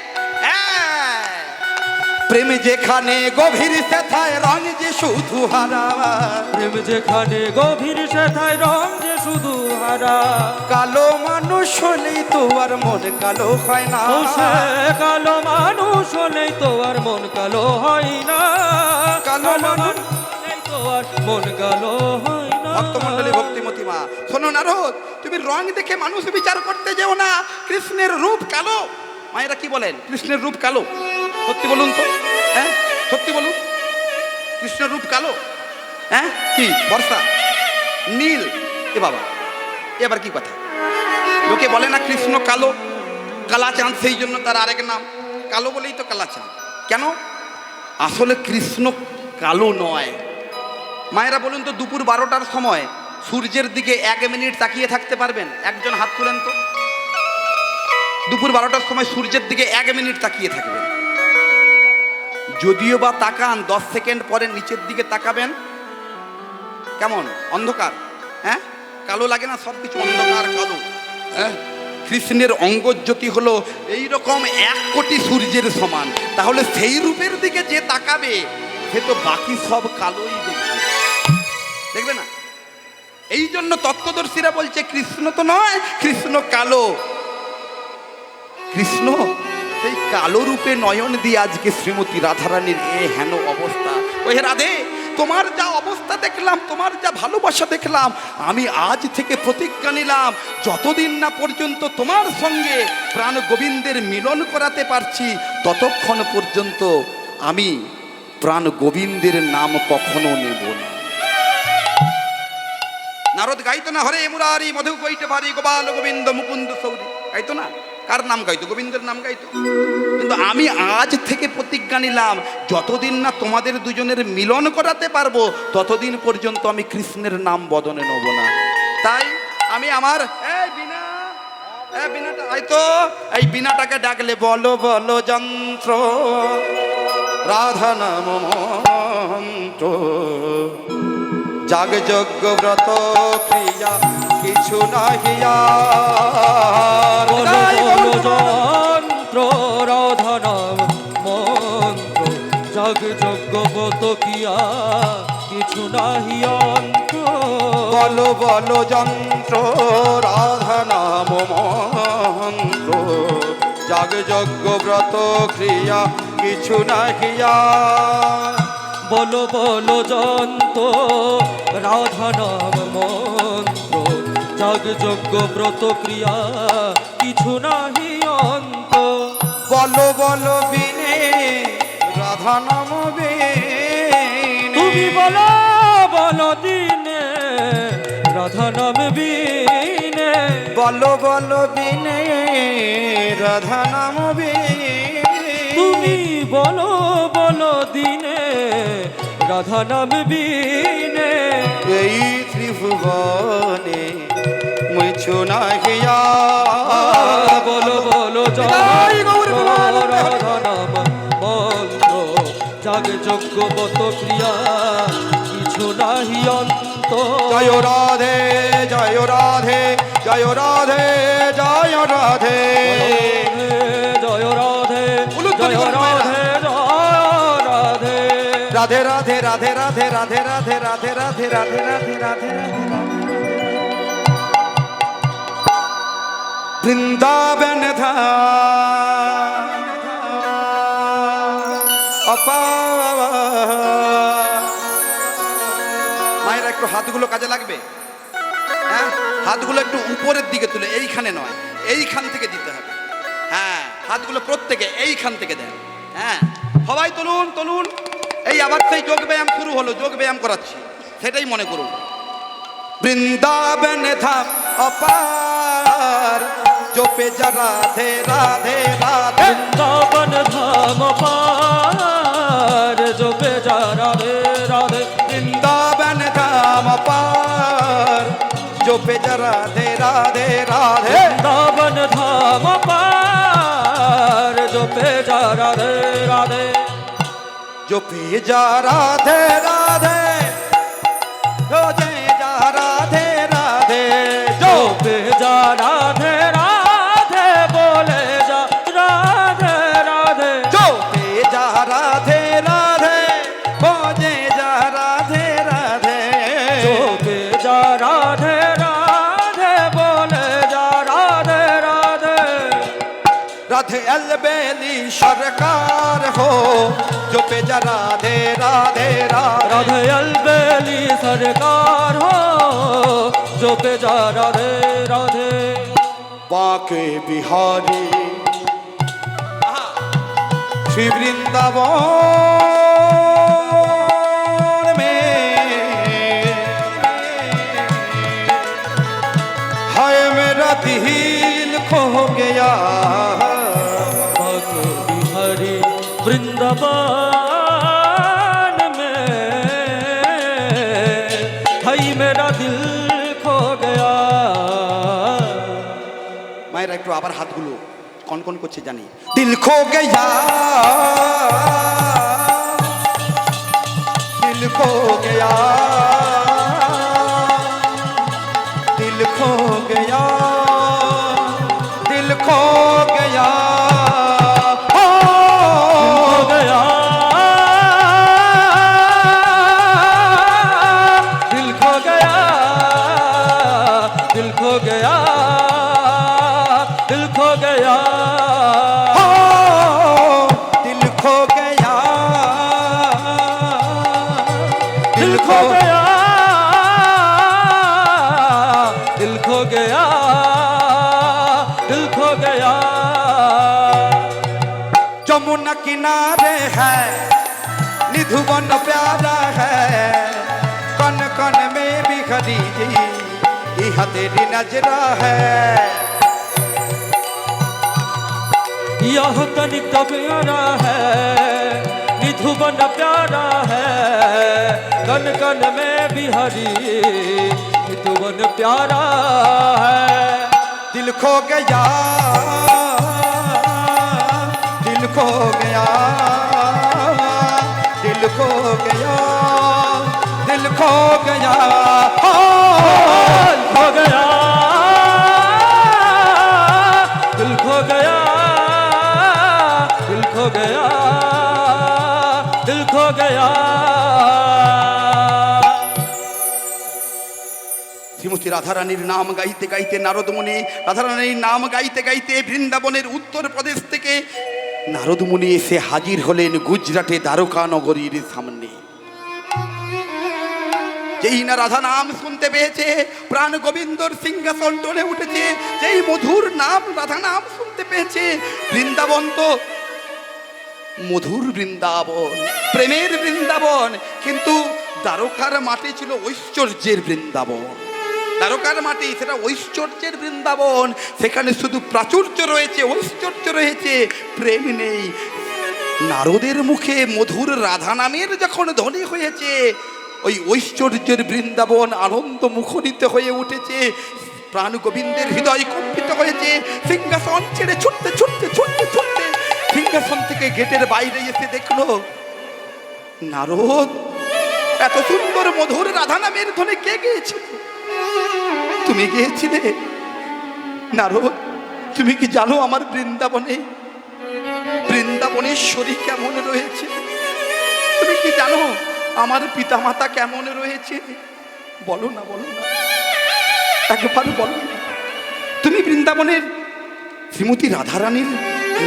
প্রেম যেখানে গভীর সেথায় রং যে শুধু হারা, প্রেম যেখানে গভীর সেথায় রং যে শুধু হারা, কালো মানুষ হলেই তো আর মন কালো হয় না, ও সে কালো মানুষ হলেই তো আর মন কালো হয় না, কালো মানুষ হলেই তো আর মন কালো হয় না। ভক্তমণ্ডলী, ভক্তিমতী মা, শোনো নারদ, তুমি রং দেখে মানুষ বিচার করতে যেও না, কৃষ্ণের রূপ কালো। মায়েরা কি বলেন, কৃষ্ণের রূপ কালো? সত্যি বলুন তো, হ্যাঁ সত্যি বলুন, কৃষ্ণের রূপ কালো? হ্যাঁ, কি বর্ষা নীল? এ বাবা, এবার কি কথা? লোকে বলে না কৃষ্ণ কালো, কালা চাঁদ, সেই জন্য তার আরেক নাম কালো বলেই তো কালা চাঁদ। কেন? আসলে কৃষ্ণ কালো নয়। মায়েরা বলুন তো, দুপুর 12টার সময় সূর্যের দিকে 1 মিনিট তাকিয়ে থাকতে পারবেন? একজন হাত তুলেন তো। দুপুর 12টার সময় সূর্যের দিকে 1 মিনিট তাকিয়ে থাকবেন, যদিও বা তাকান 10 সেকেন্ড পরে নিচের দিকে তাকাবেন, কেমন অন্ধকার, হ্যাঁ, কালো লাগে না? সব কিছু অন্ধকার কালো। হ্যাঁ, কৃষ্ণের অঙ্গজ্যোতি হলো এইরকম 1 কোটি সূর্যের সমান। তাহলে সেই রূপের দিকে যে তাকাবে সে তো বাকি সব কালোই দেখবে, দেখবে না? এই জন্য তত্ত্বদর্শীরা বলছে কৃষ্ণ তো নয়, কৃষ্ণ কালো। কৃষ্ণ সেই কালো রূপে নয়ন দিয়ে আজকে শ্রীমতী রাধারানীর এ হেন অবস্থা। ওই রাধে, তোমার যা অবস্থা দেখলাম, তোমার যা ভালোবাসা দেখলাম, আমি আজ থেকে প্রতিজ্ঞা নিলাম, যতদিন না পর্যন্ত তোমার সঙ্গে প্রাণ গোবিন্দের মিলন করাতে পারছি, ততক্ষণ পর্যন্ত আমি প্রাণ গোবিন্দের নাম কখনো নেব না। নারদ গাইতো না, হরে মুরারি মধু কৈট ভারি গোপাল গোবিন্দ মুকুন্দ সৌরি, গাইতো না? কার নাম গাইতো? গোবিন্দের নাম গাইতো। কিন্তু আমি আজ থেকে প্রতিজ্ঞা নিলাম, যতদিন না তোমাদের দুজনের মিলন করাতে পারবো, ততদিন পর্যন্ত আমি কৃষ্ণের নাম বদনে নেব না। তাই আমি আমার বিনাটা হয়তো এই বিনাটাকে ডাকলে বলো বলো যন্ত্র রাধা নাম মন্ত্র, যাগ যজ্ঞ ব্রত ক্রিয়া কিছু নাহি আর। বলো বলো যন্ত্র রাধা নাম মন্ত্র, জগ যজ্ঞ ব্রত কিয়া কিছু নাহি অন্ত। বলো বলো যন্ত্র রাধা নাম মন্ত্র, যাগ যজ্ঞ ব্রত ক্রিয়া কিছু নাহি আর। বলো বলো যন্ত্র রাধা নাম মন্ত্র, জগ যজ্ঞ ব্রত ক্রিয়া কিছু নাহি অন্ত। বলো বলো বিনে রাধা নাম বিনে, তুমি বলো বলো দিনে রাধা নাম বিনে। বলো বলো বিনে রাধা নাম বিনে, তুমি বলো বলো দিনে রাধা নাম বিনে। এই ত্রিভুবনে মুছো নাহি আর। বলো বলো যন্ত্র রাধা নাম মন্ত্র, জাগ যজ্ঞ ব্রত ক্রিয়া কিছু নাহি অন্ত। জয় রাধে জয় রাধে জয় রাধে জয় রাধে। জয় রাধে উলুধ্বনি জয় করো মায়েরা। রাধে জয় রাধে। রাধে রাধে রাধে রাধে রাধে রাধে রাধে রাধে রাধে রাধে রাধে। বৃন্দাবন ধাম অপার। মায়েরা একটু হাতগুলো কাজে লাগবে, হ্যাঁ হাতগুলো একটু উপরের দিকে তুলে, এইখানে নয়, এইখান থেকে দিতে হবে। হ্যাঁ হাতগুলো প্রত্যেকে এইখান থেকে দেন। হ্যাঁ সবাই তুলুন তুলুন। এই আবার সেই যোগ ব্যায়াম শুরু হলো, যোগ ব্যায়াম করাচ্ছি, সেটাই মনে করুন। বৃন্দাবন ধাম অপার, জপে যা রাধে রাধে রাধে। বৃন্দাবন ধাম পার, জপে যা রাধে রাধে। বৃন্দাবন ধাম অপার, জপে যা রাধে রাধে রাধে। বৃন্দাবন ধাম পার, জপে যা রাধে রাধে। জপে যা রাধে রাধে, জপে যা রাধে রাধে। জপে যা রাধে রাধে, বলে যা রাধে রাধে। জপে যা রাধে রাধে, ভজে যা রাধে রাধে। জপে যা রাধে রাধে, বলে যা রাধে রাধে। राधे अलबेली सरकार हो, जपे जा राधे राधे राधे। राधे अलबेली सरकार हो, जपे जा राधे राधे। बांके बिहारी श्री वृंदावन में, हाय मेरा दिल खो गया। बांके बिहारी वृंदावन में, हाय मेरा दिल खो गया। মায়েরা একটু আবার হাতগুলো কনকন করছে জানি। দিল খো গয়া, দিল খো গয়া, দিল খো গয়া, দিল খো গয়া। हो गया खो गया, दिल खो गया, दिल खो गया। যমুনা কিনারে है निधुवन प्यारा है, कन कन में बिखरी यह तेरी नजरा है। यह तनिक प्यारा है, निधुवन प्यारा है, कन कन में बिहारी निधुवन प्यारा है। दिल खो गया, दिल खो गया, दिल खो गया, दिल खो गया, दिल खो गया, दिल खो गया, दिल खो गया, दिल खो गया। শ্রীমতী রাধারানীর নাম গাইতে গাইতে নারদমুনি রাধারানীর নাম গাইতে গাইতে বৃন্দাবনের উত্তর প্রদেশ থেকে নারদমুনি এসে হাজির হলেন গুজরাটে দ্বারকা নগরীর সামনে। যেই না রাধা নাম শুনতে পেয়েছে প্রাণ গোবিন্দর সিংহাসন টলে উঠেছে, যেই মধুর নাম রাধা নাম শুনতে পেয়েছে, বৃন্দাবন তো মধুর বৃন্দাবন, প্রেমের বৃন্দাবন, কিন্তু দ্বারকার মাটি ছিল ঐশ্বর্যের বৃন্দাবন। দ্বারকার মাটি সেটা ঐশ্বর্যের বৃন্দাবন, সেখানে শুধু প্রাচুর্য রয়েছে, ঐশ্বর্য রয়েছে, প্রেম নেই। নারদের মুখে মধুর রাধা নামের যখন ধ্বনি হয়েছে, ওই ঐশ্বর্যের বৃন্দাবন আনন্দ মুখরিত হয়ে উঠেছে, প্রাণ গোবিন্দের হৃদয় কম্পিত হয়েছে। সিংহাসন ছেড়ে ছুটতে ছুটতে ছুটতে ছুটতে সিংহাসন থেকে গেটের বাইরে এসে দেখলো নারদ, এত সুন্দর মধুর রাধা নামের ধ্বনি কে গেয়েছিল? তুমি গিয়েছিলে নারদ? তুমি কি জানো আমার বৃন্দাবনেশ্বরী কেমন রয়েছে? তুমি কি জানো আমার পিতামাতা কেমন রয়েছে? বলো না, বলো না, একবার বলো না। তুমি বৃন্দাবনের শ্রীমতী রাধারানীর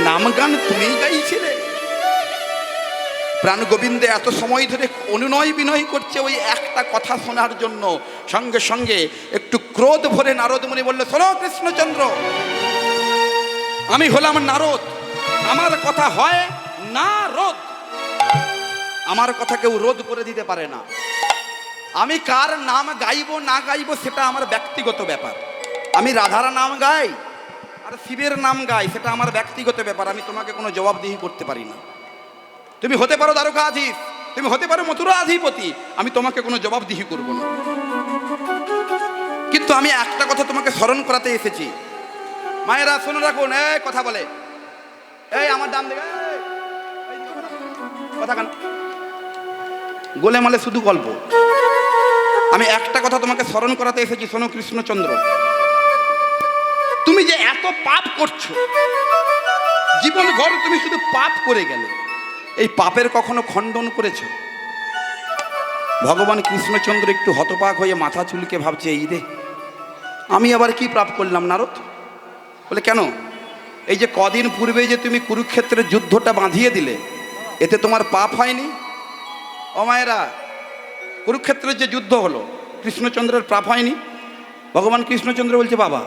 নাম গান তুমিই গাইছিলে। প্রাণ গোবিন্দে এত সময় ধরে অনুনয় বিনয় করছে ওই একটা কথা শোনার জন্য। সঙ্গে সঙ্গে একটু ক্রোধ ভরে নারদমুনি বললে, শোনো কৃষ্ণচন্দ্র, আমি হলাম নারদ, আমার কথা হয় না রোধ, আমার কথা কেউ রোধ করে দিতে পারে না। আমি কার নাম গাইবো না গাইবো সেটা আমার ব্যক্তিগত ব্যাপার। আমি রাধার নাম গাই আর শিবের নাম গাই, সেটা আমার ব্যক্তিগত ব্যাপার। আমি তোমাকে কোনো জবাবদিহি করতে পারি না। তুমি হতে পারো দ্বারকাধীশ, তুমি হতে পারো মথুরাধিপতি, আমি তোমাকে কোনো জবাবদিহি করব না। কিন্তু আমি একটা কথা তোমাকে স্মরণ করাতে এসেছি। মায়েরা শুনে রাখুন, কথা বলে, আমার দাম দেবে কথা কেন গোলেমালে শুধু গল্প। আমি একটা কথা তোমাকে স্মরণ করাতে এসেছি, শোনো কৃষ্ণচন্দ্র, তুমি যে এত পাপ করছো, জীবন ভর তুমি শুধু পাপ করে গেলে, এই পাপের কখনো খণ্ডন করেছো? ভগবান কৃষ্ণচন্দ্র একটু হতবাক হয়ে মাথা চুলকে ভাবছে, এই রে আমি আবার কি পাপ করলাম নারদ? বলে কেন? এই যে কদিন পূর্বে যে তুমি কুরুক্ষেত্রের যুদ্ধটা বাঁধিয়ে দিলে, এতে তোমার পাপ হয়নি? ও মায়েরা, কুরুক্ষেত্রের যে যুদ্ধ হলো, কৃষ্ণচন্দ্রের পাপ হয়নি? ভগবান কৃষ্ণচন্দ্র বলছে, বাবা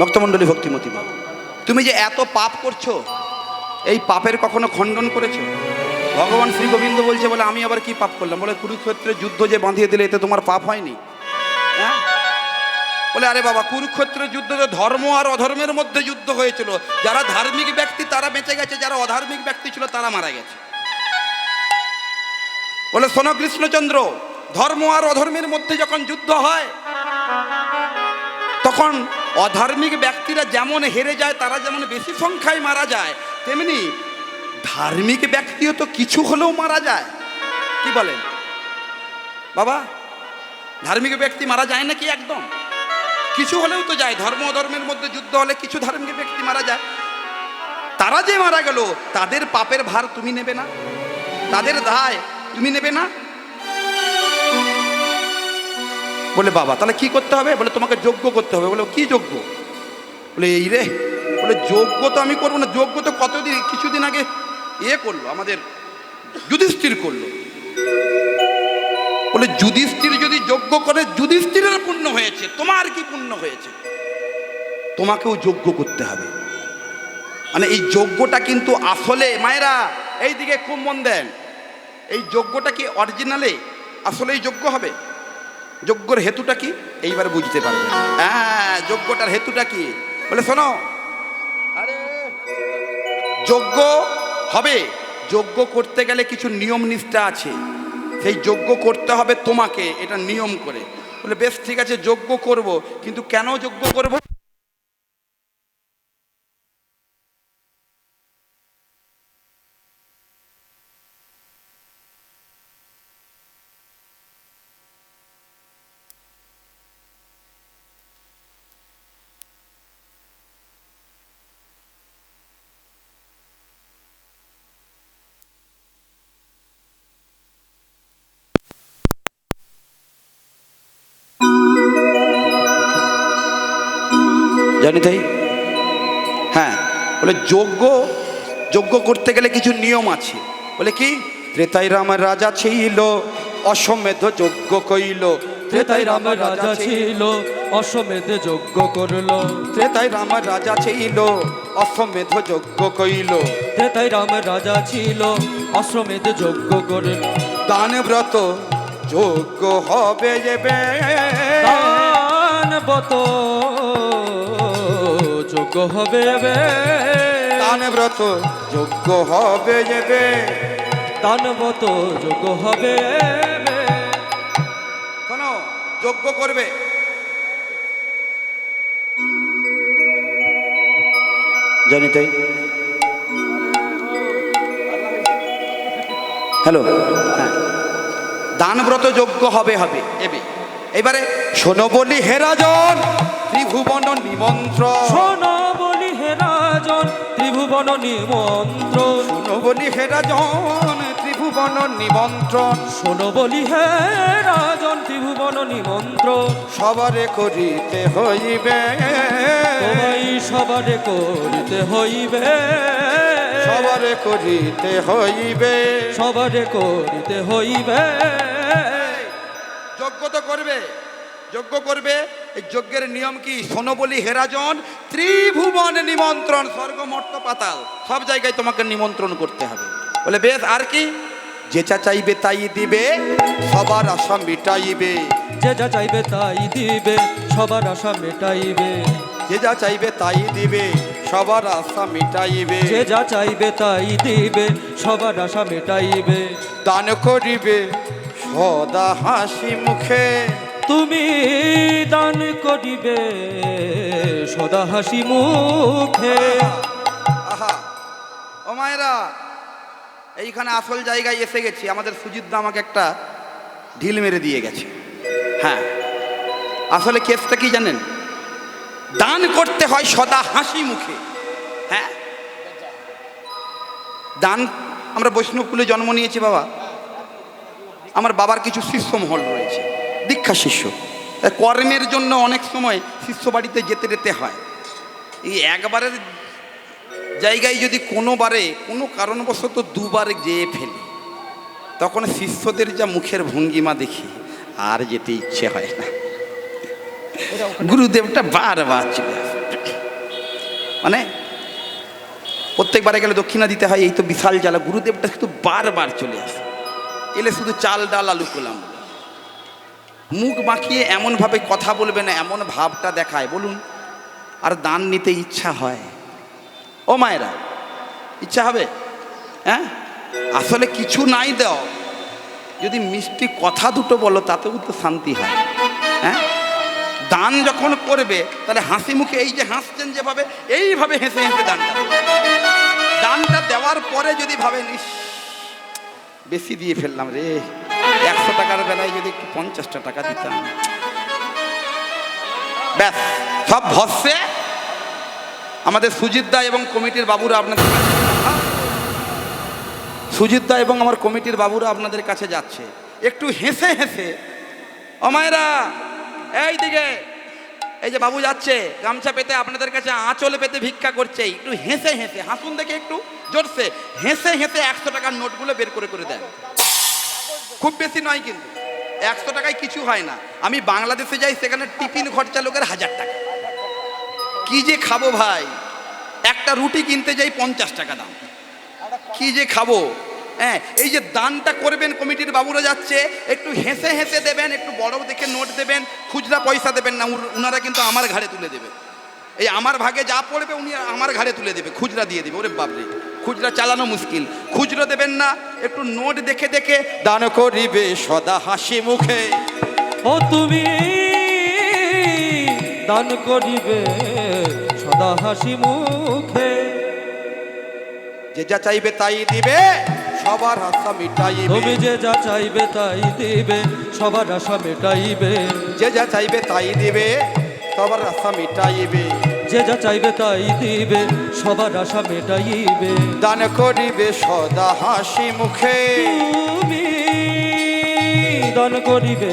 ভক্তমণ্ডলী, ভক্তিমতী মা, তুমি যে এত পাপ করছো, এই পাপের কখনো খণ্ডন করেছো? ভগবান শ্রী গোবিন্দ বলছে, বলে আমি আবার কি পাপ করলাম? বলে কুরুক্ষেত্রের যুদ্ধ যে বাঁধিয়ে দিলে, এতে তোমার পাপ হয়নি? হ্যাঁ? বলে আরে বাবা, কুরুক্ষেত্রের যুদ্ধ তো ধর্ম আর অধর্মের মধ্যে যুদ্ধ হয়েছিল। যারা ধার্মিক ব্যক্তি তারা বেঁচে গেছে, যারা অধার্মিক ব্যক্তি ছিল তারা মারা গেছে। বলে শোনো কৃষ্ণচন্দ্র, ধর্ম আর অধর্মের মধ্যে যখন যুদ্ধ হয়, তখন অধার্মিক ব্যক্তিরা যেমন হেরে যায়, তারা যেমন বেশি সংখ্যায় মারা যায়, তেমনি ধার্মিক ব্যক্তিও তো কিছু হলেও মারা যায়। কি বলেন বাবা? ধার্মিক ব্যক্তি মারা যায় নাকি? একদম কিছু হলেও তো যায়। ধর্ম ধর্মের মধ্যে যুদ্ধ হলে কিছু ধার্মিক ব্যক্তি মারা যায়। তারা যে মারা গেল তাদের পাপের ভার তুমি নেবে না? তাদের দায় তুমি নেবে না? বলে বাবা তাহলে কি করতে হবে? বলে তোমাকে যজ্ঞ করতে হবে। বলে কি যজ্ঞ? বলে এই রে, বলে যজ্ঞ তো আমি করবো না। যজ্ঞ তো কতদিন কিছুদিন আগে করলো, আমাদের যুধিষ্ঠির করলো। বলে যুধিষ্ঠির যদি যজ্ঞ করে যুধিষ্ঠিরের পুণ্য হয়েছে, তোমার কি পুণ্য হয়েছে? তোমাকেও যজ্ঞ করতে হবে। মানে এই যজ্ঞটা কিন্তু আসলে মায়েরা এই দিকে খুব মন দেন, এই যজ্ঞটা কি অরিজিনালে আসলেই যজ্ঞ হবে? যজ্ঞর হেতুটা কি এইবার বুঝতে পারবে। হ্যাঁ, যজ্ঞটার হেতুটা কি? বলে শোনো, আরে যজ্ঞ হবে, যজ্ঞ করতে গেলে কিছু নিয়ম নিষ্ঠা আছে, সেই যজ্ঞ করতে হবে তোমাকে, এটা নিয়ম করে। বলে বেশ ঠিক আছে যজ্ঞ করব, কিন্তু কেন যজ্ঞ করব? জানি তাই। হ্যাঁ, বলে যজ্ঞ করতে গেলে কিছু নিয়ম আছে। বলে কি? ত্রেতাই রামের রাজা ছিল, অশ্বমেধ যজ্ঞ কইল। ত্রেতাই রামের রাজা ছিল, অশ্বমেধ যজ্ঞ করলো। ত্রেতাই রামের রাজা ছিল, অশ্বমেধ যজ্ঞ কইল। ত্রেতাই রামের রাজা ছিল, অশ্বমেধ যজ্ঞ করলো। দান ব্রত যজ্ঞ হবে যেবে, দানব্রত যজ্ঞ হবে বে। দান ব্রত যজ্ঞ হবে যেবে। দানব্রত যজ্ঞ হবে বে। শোনো, যজ্ঞ করবে, জানি তাই। হ্যালো, হ্যাঁ, দানব্রত যজ্ঞ হবে এবারে শোনো বলি হে রাজন, ত্রিভুবন নিমন্ত্রণ। শোনো বলি হে রাজন, ত্রিভুবন নিমন্ত্রণ। শোনো বলি হে রাজন, ত্রিভুবন নিমন্ত্রণ। শোনো বলি হে রাজন, ত্রিভুবন নিমন্ত্রণ। সবারে করিতে হইবে, তোমায় সবারে করিতে হইবে। সবারে করিতে হইবে, সবারে করিতে হইবে। যজ্ঞ তো করবে, যজ্ঞ করবে। এই যজ্ঞের নিয়ম কি? শোনো বলি হে রাজন, ত্রিভুবন নিমন্ত্রণ। স্বর্গ মর্ত পাতাল সব জায়গায় তোমাকে নিমন্ত্রণ করতে হবে। বলে বেশ, আর কি? যে যা চাইবে তাই দিবে, সবার আশা মিটাইবে। যে যা চাইবে তাই দিবে, সবার আশা মেটাইবে। যে যা চাইবে তাই দিবে, সবার আশা মিটাইবে। যে যা চাইবে তাই দিবে, সবার আশা মেটাইবে। দান করিবে সদা হাসি মুখে। তুমি দান করিবে সদা হাসি মুখে। আহা, ও মায়েরা, এইখানে আসল জায়গায় এসে গেছি। আমাদের সুজিত দা আমাকে একটা ঢিল মেরে দিয়ে গেছে। হ্যাঁ, আসলে কেসটা কি জানেন? দান করতে হয় সদা হাসি মুখে। হ্যাঁ, দান, আমরা বৈষ্ণবকুলে জন্ম নিয়েছি বাবা। আমার বাবার কিছু শিষ্য মহল রয়েছে, দীক্ষা শিষ্য। তাই কর্মের জন্য অনেক সময় শিষ্য বাড়িতে যেতে যেতে হয়। এই একবারের জায়গায় যদি কোনোবারে কোনো কারণবশত দুবার যেয়ে ফেলি, তখন শিষ্যদের যা মুখের ভঙ্গিমা দেখি আর যেতে ইচ্ছে হয় না। গুরুদেবটা বারবার চলে আসে। মানে প্রত্যেকবারে গেলে দক্ষিণা দিতে হয়, এই তো বিশাল জ্বালা। গুরুদেবটা কিন্তু বারবার চলে আসে। এলে শুধু চাল ডাল আলু কোলাম, মুখ বাঁকিয়ে এমনভাবে কথা বলবে না, এমন ভাবটা দেখায়। বলুন, আর দান নিতে ইচ্ছা হয়? ও মায়েরা, ইচ্ছা হবে? হ্যাঁ, আসলে কিছু নাই দাও, যদি মিষ্টি কথা দুটো বলো তাতেও তো শান্তি হয়। হ্যাঁ, দান যখন করবে তাহলে হাসি মুখে, এই যে হাসছেন যেভাবে, এইভাবে হেসে হেসে দানটা দেওয়ার পরে যদি ভাবেন ইস বেশি দিয়ে ফেললাম রে, 100 টাকার বেলায় যদি একটু 50টা টাকা দিতাম, ব্যাস সব ভস্যে আমাদের সুজিত দা এবং কমিটির বাবুরা আপনাদের কাছে, সুজিত দা এবং আমার কমিটির বাবুরা আপনাদের কাছে যাচ্ছে। একটু হেসে হেসে, ও মায়েরা এই দিকে, এই যে বাবু যাচ্ছে গামছা পেতে আপনাদের কাছে আঁচলে পেতে ভিক্ষা করছে, একটু হেসে হেসে হাসুন দেখে, একটু জোরসে হেসে হেসে 100 টাকার নোটগুলো বের করে করে দেন। খুব বেশি নয় কিন্তু, 100 টাকায় কিছু হয় না। আমি বাংলাদেশে যাই, সেখানে টিফিন খরচা লোকের 1000 টাকা। কি যে খাবো ভাই, একটা রুটি কিনতে যাই 50 টাকা দাম, কি যে খাবো। হ্যাঁ, এই যে দানটা করবেন, কমিটির বাবুরা যাচ্ছে, একটু হেসে হেসে দেবেন, একটু বড় দেখে নোট দেবেন, খুচরা পয়সা দেবেন না, উনারা কিন্তু আমার ঘাড়ে তুলে দেবে। এই আমার ভাগে যা পড়বে উনি আমার ঘাড়ে তুলে দেবে, খুচরা দিয়ে দেবে। ওরে বাবরে, খুচরা চালানো মুশকিল, খুচরো দেবেন না, একটু নোট দেখে দেখে দান করিবে সদা হাসি মুখে। ও তুমি দান করিবে সদা হাসি মুখে, যে যা চাইবে তাই দিবে, সবার আশা মিটাইবে। তুমি যে যা চাইবে তাই দিবে, সবার আশা মেটাইবে। যে যা চাইবে তাই দিবে, সবার আশা মিটাইবে। যে যা চাইবে তাই দিবে, সবার আশা মেটাইবে। দান করিবে সদা হাসি মুখে। তুমি দান করিবে